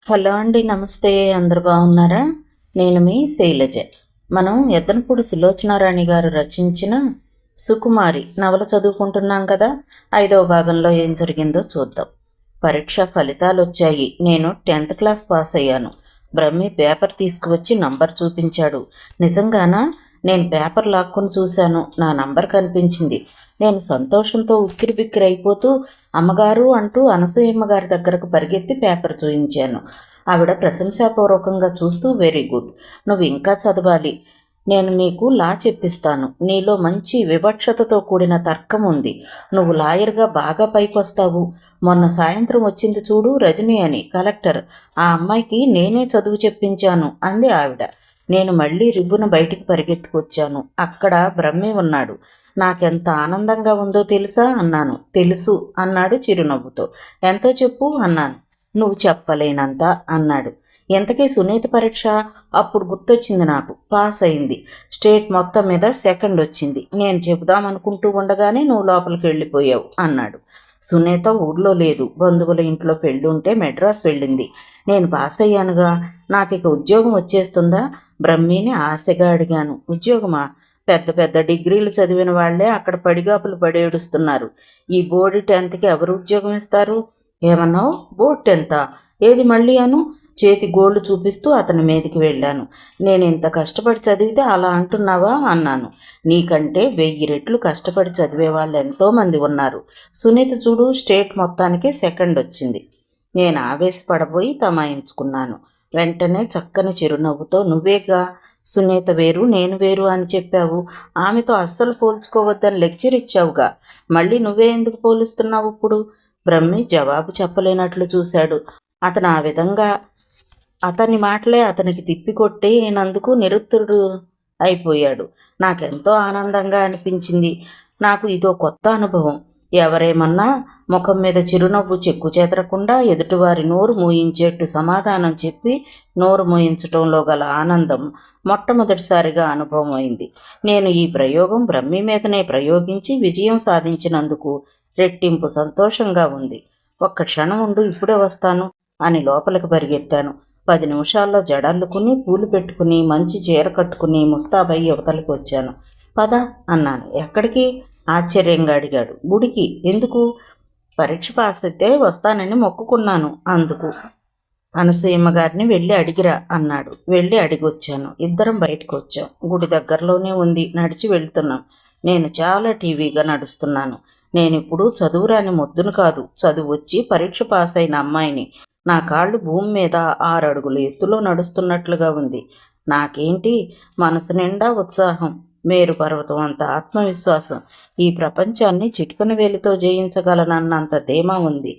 Hello అండి, నమస్తే. అందరు బాగున్నారా? నేను మీ శైలజ. మనం ఎద్దనపూడి సులోచనారాణి గారు రచించిన సుకుమారి నవల చదువుకుంటున్నాం కదా. 5వ భాగంలో ఏం జరిగిందో చూద్దాం. పరీక్ష ఫలితాలు వచ్చాయి. నేను 10th క్లాస్ పాస్ అయ్యాను. బ్రహ్మి పేపర్ తీసుకువచ్చి నంబర్ చూపించాడు. నిజంగానా? నేను పేపర్ లాక్కుని చూశాను. నా నంబర్ కనిపించింది. నేను సంతోషంతో ఉక్కిరిబిక్కిరి అయిపోతూ అమ్మగారు అంటూ అనసూయమ్మ గారి దగ్గరకు పరిగెత్తి పేపర్ చూయించాను. ఆవిడ ప్రశంసాపూర్వకంగా చూస్తూ, వెరీ గుడ్, నువ్వు ఇంకా చదవాలి. నేను నీకు లా చెప్పిస్తాను. నీలో మంచి వివక్షతతో కూడిన తర్కం ఉంది. నువ్వు లాయర్గా బాగా పైకొస్తావు. మొన్న సాయంత్రం వచ్చింది చూడు, రజని అని, కలెక్టర్. ఆ అమ్మాయికి నేనే చదువు చెప్పించాను అంది ఆవిడ. నేను మళ్ళీ రివ్వున బయటికి పరిగెత్తుకొచ్చాను. అక్కడ బ్రహ్మి ఉన్నాడు. నాకెంత ఆనందంగా ఉందో తెలుసా అన్నాను. తెలుసు అన్నాడు చిరునవ్వుతో. ఎంతో చెప్పు అన్నాను. నువ్వు చెప్పలేనంత అన్నాడు. ఎంతకీ సునీత పరీక్ష? అప్పుడు గుర్తొచ్చింది నాకు. పాస్ అయింది. స్టేట్ మొత్తం మీద సెకండ్ వచ్చింది. నేను చెబుదామనుకుంటూ ఉండగానే నువ్వు లోపలికి వెళ్ళిపోయావు అన్నాడు. సునీత ఊర్లో లేదు. బంధువుల ఇంట్లో పెళ్ళుంటే మెడ్రాస్ వెళ్ళింది. నేను పాస్ అయ్యానుగా, నాకు ఇక ఉద్యోగం వచ్చేస్తుందా? బ్రహ్మిని ఆశగా అడిగాను. ఉద్యోగమా? పెద్ద పెద్ద డిగ్రీలు చదివిన వాళ్లే అక్కడ పడిగాపులు పడేడుస్తున్నారు. ఈ బోర్డు 10థ్కి ఎవరు ఉద్యోగం ఇస్తారు? ఏమన్నావు? బోర్డు 10థా? ఏది మళ్ళీ అను. చేతి గోళ్లు చూపిస్తూ అతని మీదికి వెళ్ళాను. నేను ఇంత కష్టపడి చదివితే అలా అంటున్నావా అన్నాను. నీకంటే 1000 రెట్లు కష్టపడి చదివే వాళ్ళు ఎంతోమంది ఉన్నారు. సునీత చూడు, స్టేట్ మొత్తానికి సెకండ్ వచ్చింది. నేను ఆవేశపడబోయి తమాయించుకున్నాను. వెంటనే చక్కని చిరునవ్వుతో, నువ్వేగా సునీత వేరు నేను వేరు అని చెప్పావు. ఆమెతో అస్సలు పోల్చుకోవద్దని లెక్చర్ ఇచ్చావుగా. మళ్ళీ నువ్వే ఎందుకు పోలుస్తున్నావు ఇప్పుడు? బ్రహ్మి జవాబు చెప్పలేనట్లు చూశాడు. అతను ఆ విధంగా అతని మాటలే అతనికి తిప్పికొట్టేనందుకు నిరుత్తరుడు అయిపోయాడు. నాకెంతో ఆనందంగా అనిపించింది. నాకు ఇదో కొత్త అనుభవం. ఎవరేమన్నా ముఖం మీద చిరునవ్వు చెక్కు చెదరకుండా ఎదుటివారి నోరు మూయించేట్టు సమాధానం చెప్పి నోరు మూయించటంలో గల ఆనందం మొట్టమొదటిసారిగా అనుభవం అయింది. నేను ఈ ప్రయోగం బ్రహ్మి మీదనే ప్రయోగించి విజయం సాధించినందుకు రెట్టింపు సంతోషంగా ఉంది. ఒక్క క్షణం ఉండు, ఇప్పుడే వస్తాను అని లోపలికి పరిగెత్తాను. 10 నిమిషాల్లో జడల్లుకుని పూలు పెట్టుకుని మంచి చీర కట్టుకుని ముస్తాబై యువతలకు వచ్చాను. పద అన్నాను. ఎక్కడికి? ఆశ్చర్యంగా అడిగాడు. గుడికి. ఎందుకు? పరీక్ష పాస్ అయితే వస్తానని మొక్కుకున్నాను, అందుకు. అనసూయమ్మ గారిని వెళ్ళి అడిగిరా అన్నాడు. వెళ్ళి అడిగొచ్చాను. ఇద్దరం బయటకు వచ్చాం. గుడి దగ్గరలోనే ఉంది. నడిచి వెళ్తున్నాం. నేను చాలా టీవీగా నడుస్తున్నాను. నేనిప్పుడు చదువురాని మొద్దును కాదు, చదువు వచ్చి పరీక్ష పాస్ అయిన అమ్మాయిని. నా కాళ్ళు భూమి మీద 6 అడుగుల ఎత్తులో నడుస్తున్నట్లుగా ఉంది. నాకేంటి, మనసు నిండా ఉత్సాహం, మేరు పర్వతం అంత ఆత్మవిశ్వాసం. ఈ ప్రపంచాన్ని చిటికన వేలితో జయించగలనన్నంత ధీమా ఉంది.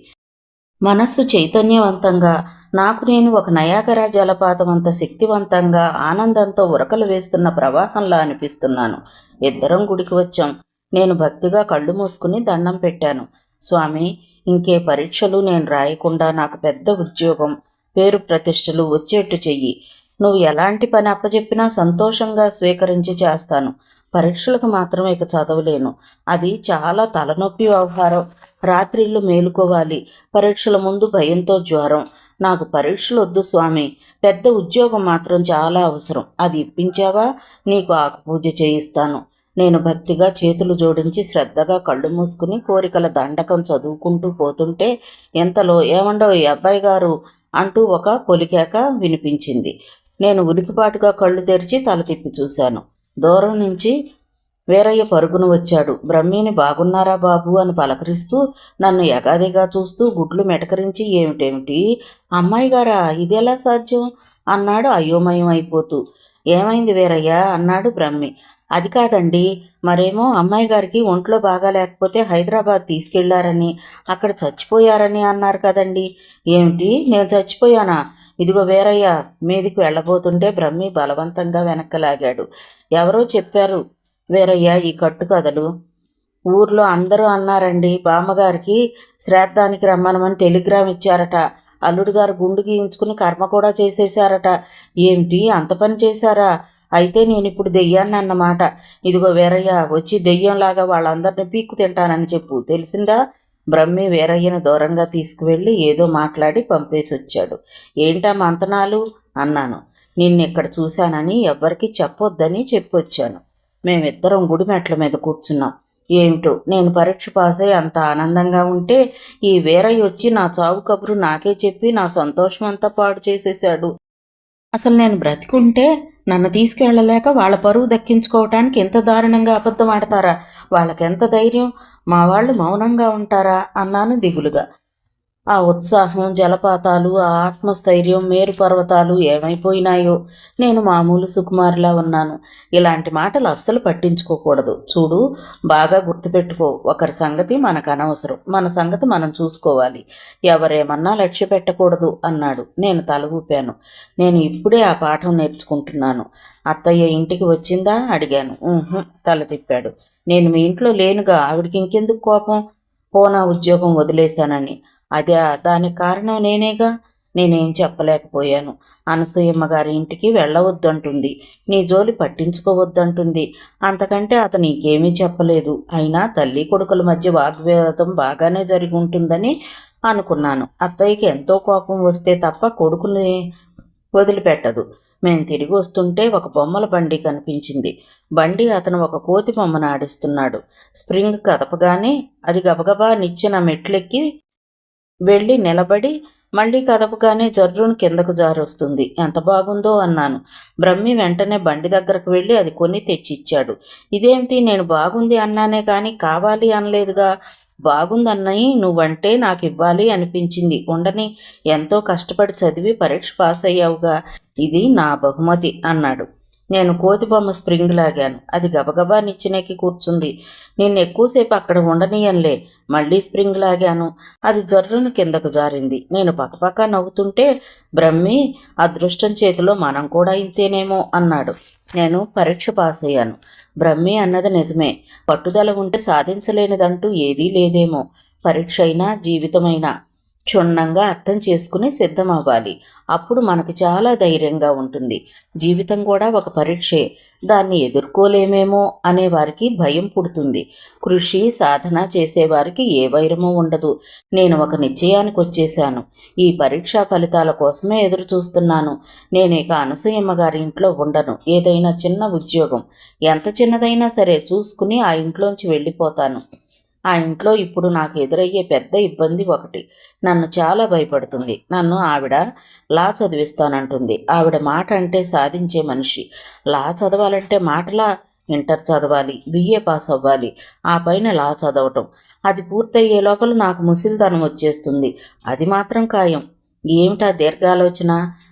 మనస్సు చైతన్యవంతంగా, నాకు నేను ఒక నయాగరా జలపాతం అంత శక్తివంతంగా ఆనందంతో ఉరకలు వేస్తున్న ప్రవాహంలా అనిపిస్తున్నాను. ఇద్దరం గుడికి వచ్చాం. నేను భక్తిగా కళ్ళు మూసుకుని దండం పెట్టాను. స్వామి, ఇంకే పరీక్షలు నేను రాయకుండా నాకు పెద్ద ఉద్యోగం, పేరు ప్రతిష్టలు వచ్చేట్టు చెయ్యి. నువ్వు ఎలాంటి పని అప్పచెప్పినా సంతోషంగా స్వీకరించి చేస్తాను. పరీక్షలకు మాత్రం ఇక చదవలేను. అది చాలా తలనొప్పి వ్యవహారం. రాత్రిళ్ళు మేలుకోవాలి. పరీక్షల ముందు భయంతో జ్వరం. నాకు పరీక్షలు వద్దు స్వామి. పెద్ద ఉద్యోగం మాత్రం చాలా అవసరం. అది ఇప్పించావా? నీకు ఆకుపూజ చేయిస్తాను. నేను భక్తిగా చేతులు జోడించి శ్రద్ధగా కళ్ళు మూసుకుని కోరికల దండకం చదువుకుంటూ పోతుంటే ఎంతలో, ఏమండో ఈ అబ్బాయి గారు అంటూ ఒక పొలికేక వినిపించింది. నేను ఉలికిపాటుగా కళ్ళు తెరిచి తల తిప్పి చూశాను. దూరం నుంచి వీరయ్య పరుగును వచ్చాడు. బ్రహ్మిని బాగున్నారా బాబు అని పలకరిస్తూ నన్ను ఎగాదిగా చూస్తూ గుడ్లు మెటకరించి, ఏమిటేమిటి అమ్మాయి గారా, ఇదెలా సాధ్యం అన్నాడు అయోమయం అయిపోతూ. ఏమైంది వీరయ్య అన్నాడు బ్రహ్మి. అది కాదండి, మరేమో అమ్మాయి గారికి ఒంట్లో బాగా లేకపోతే హైదరాబాద్ తీసుకెళ్లారని, అక్కడ చచ్చిపోయారని అన్నారు కదండి. ఏమిటి, నేను చచ్చిపోయానా? ఇదిగో వీరయ్య మీదికి వెళ్ళబోతుంటే బ్రహ్మి బలవంతంగా వెనక్కలాగాడు. ఎవరో చెప్పారు వీరయ్య ఈ కట్టుకథలు. ఊర్లో అందరూ అన్నారండి. బామ్మగారికి శ్రాద్ధానికి రమ్మనమని టెలిగ్రామ్ ఇచ్చారట. అల్లుడు గారు గుండు గీయించుకుని కర్మ కూడా చేసేశారట. ఏమిటి, అంత పని చేశారా? అయితే నేను ఇప్పుడు దెయ్యాన్ని అన్నమాట. ఇదిగో వీరయ్య, వచ్చి దెయ్యంలాగా వాళ్ళందరినీ పీక్కు తింటానని చెప్పు, తెలిసిందా? బ్రహ్మి వీరయ్యను దూరంగా తీసుకువెళ్ళి ఏదో మాట్లాడి పంపేసి వచ్చాడు. ఏంటా మంతనాలు అన్నాను. నిన్నిక్కడ చూశానని ఎవ్వరికీ చెప్పొద్దని చెప్పొచ్చాను. మేమిద్దరం గుడి మెట్ల మీద కూర్చున్నాం. ఏమిటో నేను పరీక్ష పాస్ అయి అంత ఆనందంగా ఉంటే ఈ వీరయ్య వచ్చి నా చావు కబురు నాకే చెప్పి నా సంతోషం అంతా పాడు చేసేశాడు. అసలు నేను బ్రతికుంటే నన్ను తీసుకెళ్ళలేక వాళ్ళ పరువు దక్కించుకోవటానికి ఎంత దారుణంగా అబద్ధం ఆడతారా? వాళ్ళకెంత ధైర్యం? మా వాళ్ళు మౌనంగా ఉంటారా అన్నాను దిగులుగా. ఆ ఉత్సాహం, జలపాతాలు, ఆ ఆత్మస్థైర్యం, మేరు పర్వతాలు ఏమైపోయినాయో. నేను మామూలు సుకుమారిలా ఉన్నాను. ఇలాంటి మాటలు అస్సలు పట్టించుకోకూడదు. చూడు, బాగా గుర్తుపెట్టుకో, ఒకరి సంగతి మనకు అనవసరం, మన సంగతి మనం చూసుకోవాలి. ఎవరేమన్నా లక్ష్య పెట్టకూడదు అన్నాడు. నేను తల ఊపాను. నేను ఇప్పుడే ఆ పాఠం నేర్చుకుంటున్నాను. అత్తయ్య ఇంటికి వచ్చిందా అడిగాను. తల తిప్పాడు. నేను మీ ఇంట్లో లేనుగా, ఆవిడికి ఇంకెందుకు కోపం? పోనా ఉద్యోగం వదిలేశానని. అదే, దానికి కారణం నేనేగా. నేనేం చెప్పలేకపోయాను. అనసూయమ్మ గారి ఇంటికి వెళ్ళవద్దంటుంది, నీ జోలి పట్టించుకోవద్దంటుంది. అంతకంటే అతను ఇంకేమీ చెప్పలేదు. అయినా తల్లి కొడుకుల మధ్య వాగ్వివాదం బాగానే జరిగి ఉంటుందని అనుకున్నాను. అత్తయ్యకి ఎంతో కోపం వస్తే తప్ప కొడుకుని వదిలిపెట్టదు. మేం తిరిగి వస్తుంటే ఒక బొమ్మల బండి కనిపించింది. బండి అతను ఒక కోతి బొమ్మను ఆడిస్తున్నాడు. స్ప్రింగ్ కదపగానే అది గబగబా నిచ్చెన మెట్లెక్కి వెళ్ళి నిలబడి మళ్ళీ కదపగానే జర్రును కిందకు జారొస్తుంది. ఎంత బాగుందో అన్నాను. బ్రహ్మి వెంటనే బండి దగ్గరకు వెళ్ళి అది కొని తెచ్చిచ్చాడు. ఇదేమిటి, నేను బాగుంది అన్నానే కానీ కావాలి అనలేదుగా. బాగుందన్నయి నువ్వంటే నాకు ఇవ్వాలి అనిపించింది. ఉండని, ఎంతో కష్టపడి చదివి పరీక్ష పాస్ అయ్యావుగా, ఇది నా బహుమతి అన్నాడు. నేను కోతిబొమ్మ స్ప్రింగ్ లాగాను. అది గబగబా నిచ్చెనెక్కి కూర్చుంది. నిన్ను ఎక్కువసేపు అక్కడ ఉండనీయంలే. మళ్ళీ స్ప్రింగ్ లాగాను. అది జర్రును కిందకు జారింది. నేను పక్కపక్క నవ్వుతుంటే బ్రహ్మి, అదృష్టం చేతిలో మనం కూడా ఇంతేనేమో అన్నాడు. నేను పరీక్ష పాస్ అయ్యాను. బ్రహ్మి అన్నది నిజమే. పట్టుదల ఉంటే సాధించలేనిదంటూ ఏదీ లేదేమో. పరీక్ష అయినా జీవితమైనా క్షుణ్ణంగా అర్థం చేసుకుని సిద్ధమవ్వాలి. అప్పుడు మనకు చాలా ధైర్యంగా ఉంటుంది. జీవితం కూడా ఒక పరీక్షే. దాన్ని ఎదుర్కోలేమేమో అనే వారికి భయం పుడుతుంది. కృషి సాధన చేసేవారికి ఏ వైరమూ ఉండదు. నేను ఒక నిశ్చయానికి వచ్చేశాను. ఈ పరీక్షా ఫలితాల కోసమే ఎదురు చూస్తున్నాను. నేను ఇక అనసూయమ్మ గారి ఇంట్లో ఉండను. ఏదైనా చిన్న ఉద్యోగం, ఎంత చిన్నదైనా సరే చూసుకుని ఆ ఇంట్లోంచి వెళ్ళిపోతాను. ఆ ఇంట్లో ఇప్పుడు నాకు ఎదురయ్యే పెద్ద ఇబ్బంది ఒకటి. నన్ను చాలా భయపడుతుంది. నన్ను ఆవిడ లా చదివిస్తానంటుంది. ఆవిడ మాట అంటే సాధించే మనిషి. లా చదవాలంటే మాటలా? ఇంటర్ చదవాలి, బిఏ పాస్ అవ్వాలి, ఆ పైన లా చదవటం. అది పూర్తయ్యే లోపల నాకు ముసిలితనం వచ్చేస్తుంది. అది మాత్రం ఖాయం. ఏమిటా దీర్ఘాలోచన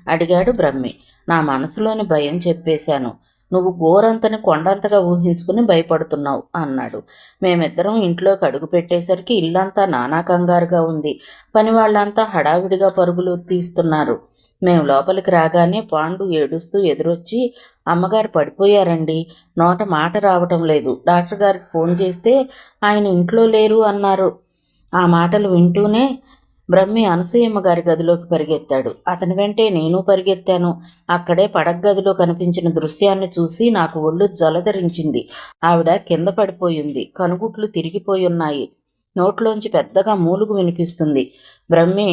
అడిగాడు బ్రహ్మి. నా మనసులోని భయం చెప్పేశాను. నువ్వు గోరంతని కొండంతగా ఊహించుకుని భయపడుతున్నావు అన్నాడు. మేమిద్దరం ఇంట్లోకి అడుగు పెట్టేసరికి ఇల్లంతా నానా కంగారుగా ఉంది. పని వాళ్ళంతా హడావిడిగా పరుగులు తీస్తున్నారు. మేము లోపలికి రాగానే పాండు ఏడుస్తూ ఎదురొచ్చి, అమ్మగారు పడిపోయారండి, నోట మాట రావటం లేదు, డాక్టర్ గారికి ఫోన్ చేస్తే ఆయన ఇంట్లో లేరు అన్నారు. ఆ మాటలు వింటూనే బ్రహ్మి అనసూయమ్మ గారి గదిలోకి పరిగెత్తాడు. అతని వెంటే నేను పరిగెత్తాను. అక్కడే పడగ్గదిలో కనిపించిన దృశ్యాన్ని చూసి నాకు ఒళ్ళు జలధరించింది. ఆవిడ కింద పడిపోయింది. కనుగుట్లు తిరిగిపోయున్నాయి. నోట్లోంచి పెద్దగా మూలుగు వినిపిస్తుంది. బ్రహ్మి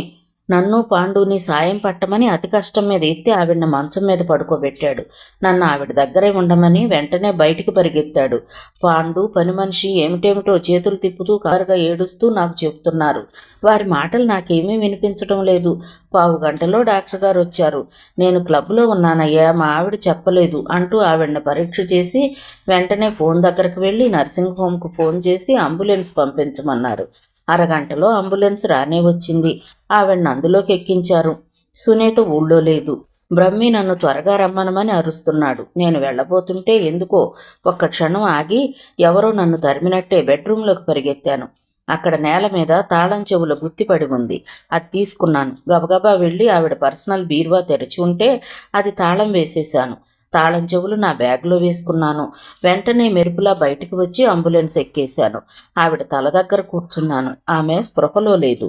నన్ను పాండుని సాయం పట్టమని అతి కష్టం మీద ఎత్తి ఆవిడ్ని మంచం మీద పడుకోబెట్టాడు. నన్ను ఆవిడ దగ్గరే ఉండమని వెంటనే బయటికి పరిగెత్తాడు. పాండు, పని మనిషి ఏమిటేమిటో చేతులు తిప్పుతూ కారుగా ఏడుస్తూ నాకు చెబుతున్నారు. వారి మాటలు నాకేమీ వినిపించడం లేదు. పావు గంటలో డాక్టర్ గారు వచ్చారు. నేను క్లబ్లో ఉన్నానయ్యా, మా ఆవిడ చెప్పలేదు అంటూ ఆవిడని పరీక్ష చేసి వెంటనే ఫోన్ దగ్గరకు వెళ్ళి నర్సింగ్ హోమ్కు ఫోన్ చేసి అంబులెన్స్ పంపించమన్నారు. అరగంటలో అంబులెన్స్ రానే వచ్చింది. ఆవిడని అందులోకి ఎక్కించారు. సునీత ఊళ్ళో లేదు. బ్రహ్మి నన్ను త్వరగా రమ్మనమని అరుస్తున్నాడు. నేను వెళ్ళబోతుంటే ఎందుకో ఒక్క క్షణం ఆగి ఎవరో నన్ను తరిమినట్టే బెడ్రూంలోకి పరిగెత్తాను. అక్కడ నేల మీద తాళం చెవుల గుత్తిపడి ఉంది. అది తీసుకున్నాను. గబగబా వెళ్ళి ఆవిడ పర్సనల్ బీరువా తెరిచి ఉంటే అది తాళం వేసేశాను. తాళం చెవులు నా బ్యాగ్లో వేసుకున్నాను. వెంటనే మెరుపులా బయటికి వచ్చి అంబులెన్స్ ఎక్కేశాను. ఆవిడ తల దగ్గర కూర్చున్నాను. ఆమె స్పృహలో లేదు.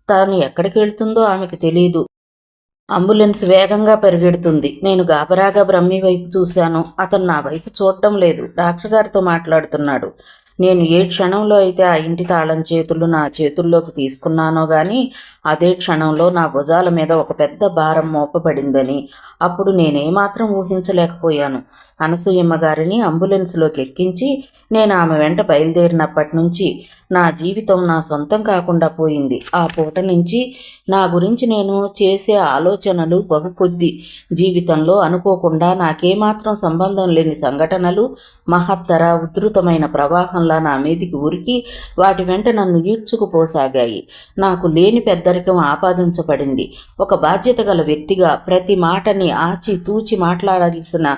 తాను ఎక్కడికి వెళ్తుందో ఆమెకు తెలియదు. అంబులెన్స్ వేగంగా పరిగెడుతుంది. నేను గాబరాగా బ్రహ్మి వైపు చూశాను. అతను నా వైపు చూడటం లేదు. డాక్టర్ గారితో మాట్లాడుతున్నాడు. నేను ఏ క్షణంలో అయితే ఆ ఇంటి తాళం చేతులు నా చేతుల్లోకి తీసుకున్నానో గాని అదే క్షణంలో నా భుజాల మీద ఒక పెద్ద భారం మోపబడిందని అప్పుడు నేనేమాత్రం ఊహించలేకపోయాను. అనసూయమ్మ గారిని అంబులెన్స్లోకి ఎక్కించి నేను ఆమె వెంట బయలుదేరినప్పటి నుంచి నా జీవితం నా సొంతం కాకుండా పోయింది. ఆ పూట నుంచి నా గురించి నేను చేసే ఆలోచనలు బహుకొద్ది. జీవితంలో అనుకోకుండా నాకేమాత్రం సంబంధం లేని సంఘటనలు మహత్తర ఉధృతమైన ప్రవాహంలా నా మీదికి ఉరికి వాటి వెంట నన్ను ఈడ్చుకుపోసాగాయి. నాకు లేని పెద్దరికం ఆపాదించబడింది. ఒక బాధ్యత గల వ్యక్తిగా ప్రతి మాటని ఆచి తూచి మాట్లాడాల్సిన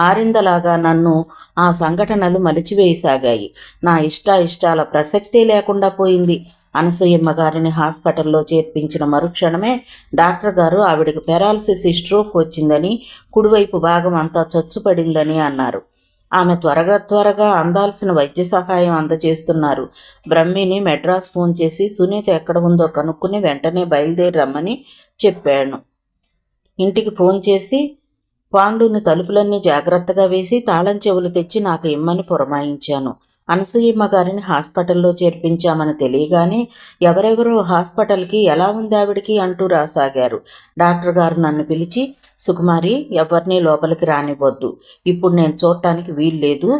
ఆరిందలాగా నన్ను ఆ సంఘటనలు మలిచివేయసాగాయి. నా ఇష్టాల ప్రసక్తే లేకుండా పోయింది. అనసూయమ్మ గారిని హాస్పిటల్లో చేర్పించిన మరుక్షణమే డాక్టర్ గారు ఆవిడకి పెరాలసిస్ స్ట్రోక్ వచ్చిందని, కుడివైపు భాగం అంతా చచ్చుపడిందని అన్నారు. ఆమె త్వరగా అందాల్సిన వైద్య సహాయం అందజేస్తున్నారు. బ్రహ్మిని మెడ్రాస్ ఫోన్ చేసి సునీత ఎక్కడ ఉందో కనుక్కుని వెంటనే బయలుదేరి రమ్మని చెప్పాను. ఇంటికి ఫోన్ చేసి పాండుని తలుపులన్నీ జాగ్రత్తగా వేసి తాళం చెవులు తెచ్చి నాకు ఇమ్మని పురమాయించాను. అనసూయమ్మ గారిని హాస్పిటల్లో చేర్పించామని తెలియగానే ఎవరెవరో హాస్పిటల్కి ఎలా ఉంది ఆవిడికి అంటూ రాసాగారు. డాక్టర్ గారు నన్ను పిలిచి, సుకుమారి, ఎవరినీ లోపలికి రానివ్వద్దు, ఇప్పుడు నేను చూడటానికి వీల్లేదు,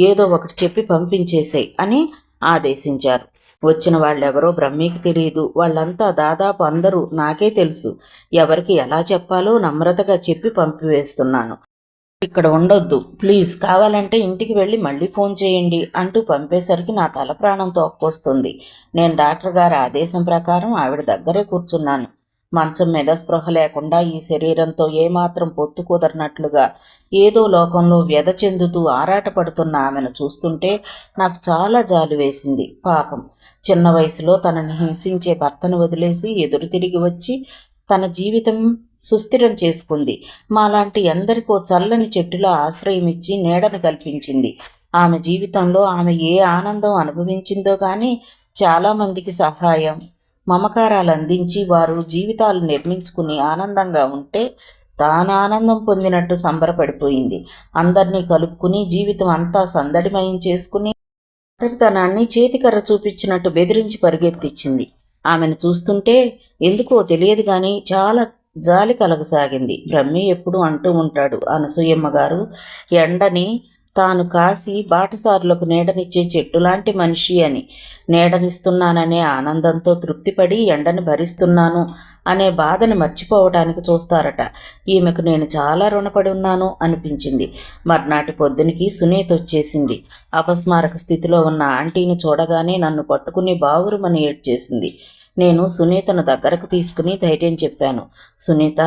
ఏదో ఒకటి చెప్పి పంపించేసేయ్ అని ఆదేశించారు. వచ్చిన వాళ్ళెవరో బ్రహ్మీకి తెలియదు. వాళ్ళంతా దాదాపు అందరూ నాకే తెలుసు. ఎవరికి ఎలా చెప్పాలో నమ్రతగా చెప్పి పంపివేస్తున్నాను. ఇక్కడ ఉండొద్దు ప్లీజ్, కావాలంటే ఇంటికి వెళ్ళి మళ్ళీ ఫోన్ చేయండి అంటూ పంపేసరికి నా తల ప్రాణం తోక్కొస్తుంది. నేను డాక్టర్ గారి ఆదేశం ప్రకారం ఆవిడ దగ్గరే కూర్చున్నాను. మంచం మీద స్పృహ లేకుండా ఈ శరీరంతో ఏమాత్రం పొత్తు కుదరనట్లుగా ఏదో లోకంలో వ్యధ చెందుతూ ఆరాటపడుతున్న ఆమెను చూస్తుంటే నాకు చాలా జాలి వేసింది. పాపం, చిన్న వయసులో తనని హింసించే భర్తను వదిలేసి ఎదురు తిరిగి వచ్చి తన జీవితం సుస్థిరం చేసుకుంది. మాలాంటి ఎందరికో చల్లని చెట్టులో ఆశ్రయం ఇచ్చి నీడను కల్పించింది. ఆమె జీవితంలో ఆమె ఏ ఆనందం అనుభవించిందో కానీ చాలామందికి సహాయం, మమకారాలు అందించి వారు జీవితాలు నిర్మించుకుని ఆనందంగా ఉంటే తాను ఆనందం పొందినట్టు సంబరపడిపోయింది. అందరినీ కలుపుకుని జీవితం అంతా సందడిమయం చేసుకుని ఒంటరితనాన్ని చేతికర్ర చూపించినట్టు బెదిరించి పరిగెత్తిచ్చింది. ఆమెను చూస్తుంటే ఎందుకో తెలియదు కానీ చాలా జాలి కలగసాగింది. బ్రహ్మి ఎప్పుడు అంటూ ఉంటాడు, అనసూయమ్మ గారు ఎండని తాను కాసి బాటసారులకు నీడనిచ్చే చెట్టులాంటి మనిషి అని. నీడనిస్తున్నాననే ఆనందంతో తృప్తిపడి ఎండని భరిస్తున్నాను అనే బాధను మర్చిపోవటానికి చూస్తారట. ఈమెకు నేను చాలా రుణపడి ఉన్నాను అనిపించింది. మర్నాటి పొద్దునికి సునీత వచ్చేసింది. అపస్మారక స్థితిలో ఉన్న ఆంటీని చూడగానే నన్ను పట్టుకుని బావురుమని ఏడ్చేసింది. నేను సునీతను దగ్గరకు తీసుకుని ధైర్యం చెప్పాను. సునీత,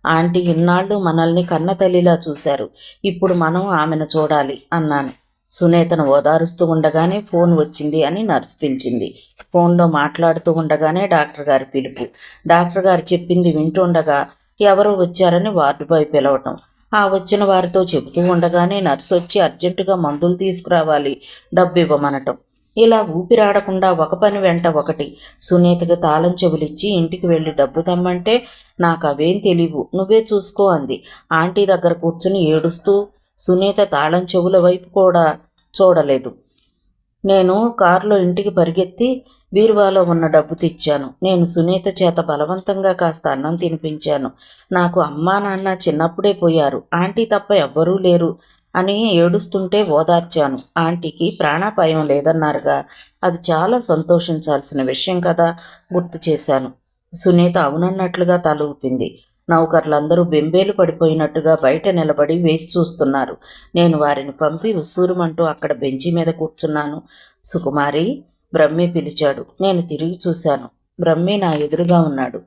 ఆంటీ ఇన్నాళ్ళు మనల్ని కన్న తల్లిలా చూశారు, ఇప్పుడు మనం ఆమెను చూడాలి అన్నాను. సునీతను ఓదారుస్తూ ఉండగానే ఫోన్ వచ్చింది అని నర్సు పిలిచింది. ఫోన్లో మాట్లాడుతూ ఉండగానే డాక్టర్ గారి పిలుపు. డాక్టర్ గారు చెప్పింది వింటుండగా ఎవరో వచ్చారని వార్డు బాయ్ పిలవటం. ఆ వచ్చిన వారితో చెబుతూ ఉండగానే నర్సు వచ్చి అర్జెంటుగా మందులు తీసుకురావాలి, డబ్బు ఇవ్వమనటం. ఇలా ఊపిరాడకుండా ఒక పని వెంట ఒకటి. సునీతకి తాళం చెవులిచ్చి ఇంటికి వెళ్ళి డబ్బు తమ్మంటే నాకు అవేం తెలియవు, నువ్వే చూసుకో అంది. ఆంటీ దగ్గర కూర్చుని ఏడుస్తూ. సునీత తాళం చెవుల వైపు కూడా చూడలేదు. నేను కారులో ఇంటికి పరిగెత్తి బీరువాలో ఉన్న డబ్బు తెచ్చాను. నేను సునీత చేత బలవంతంగా కాస్త అన్నం తినిపించాను. నాకు అమ్మా నాన్న చిన్నప్పుడే పోయారు, ఆంటీ తప్ప ఎవ్వరూ లేరు అని ఏడుస్తుంటే ఓదార్చాను. ఆంటీకి ప్రాణాపాయం లేదన్నారుగా, అది చాలా సంతోషించాల్సిన విషయం కదా, గుర్తు చేశాను. సునీత అవునన్నట్లుగా తల ఊపింది. నౌకర్లందరూ బెంబేలు పడిపోయినట్టుగా బయట నిలబడి వేచి చూస్తున్నారు. నేను వారిని పంపి ఉస్సూరుమంటూ అక్కడ బెంచి మీద కూర్చున్నాను. సుకుమారి, బ్రహ్మి పిలిచాడు. నేను తిరిగి చూశాను. బ్రహ్మి నా ఎదురుగా ఉన్నాడు.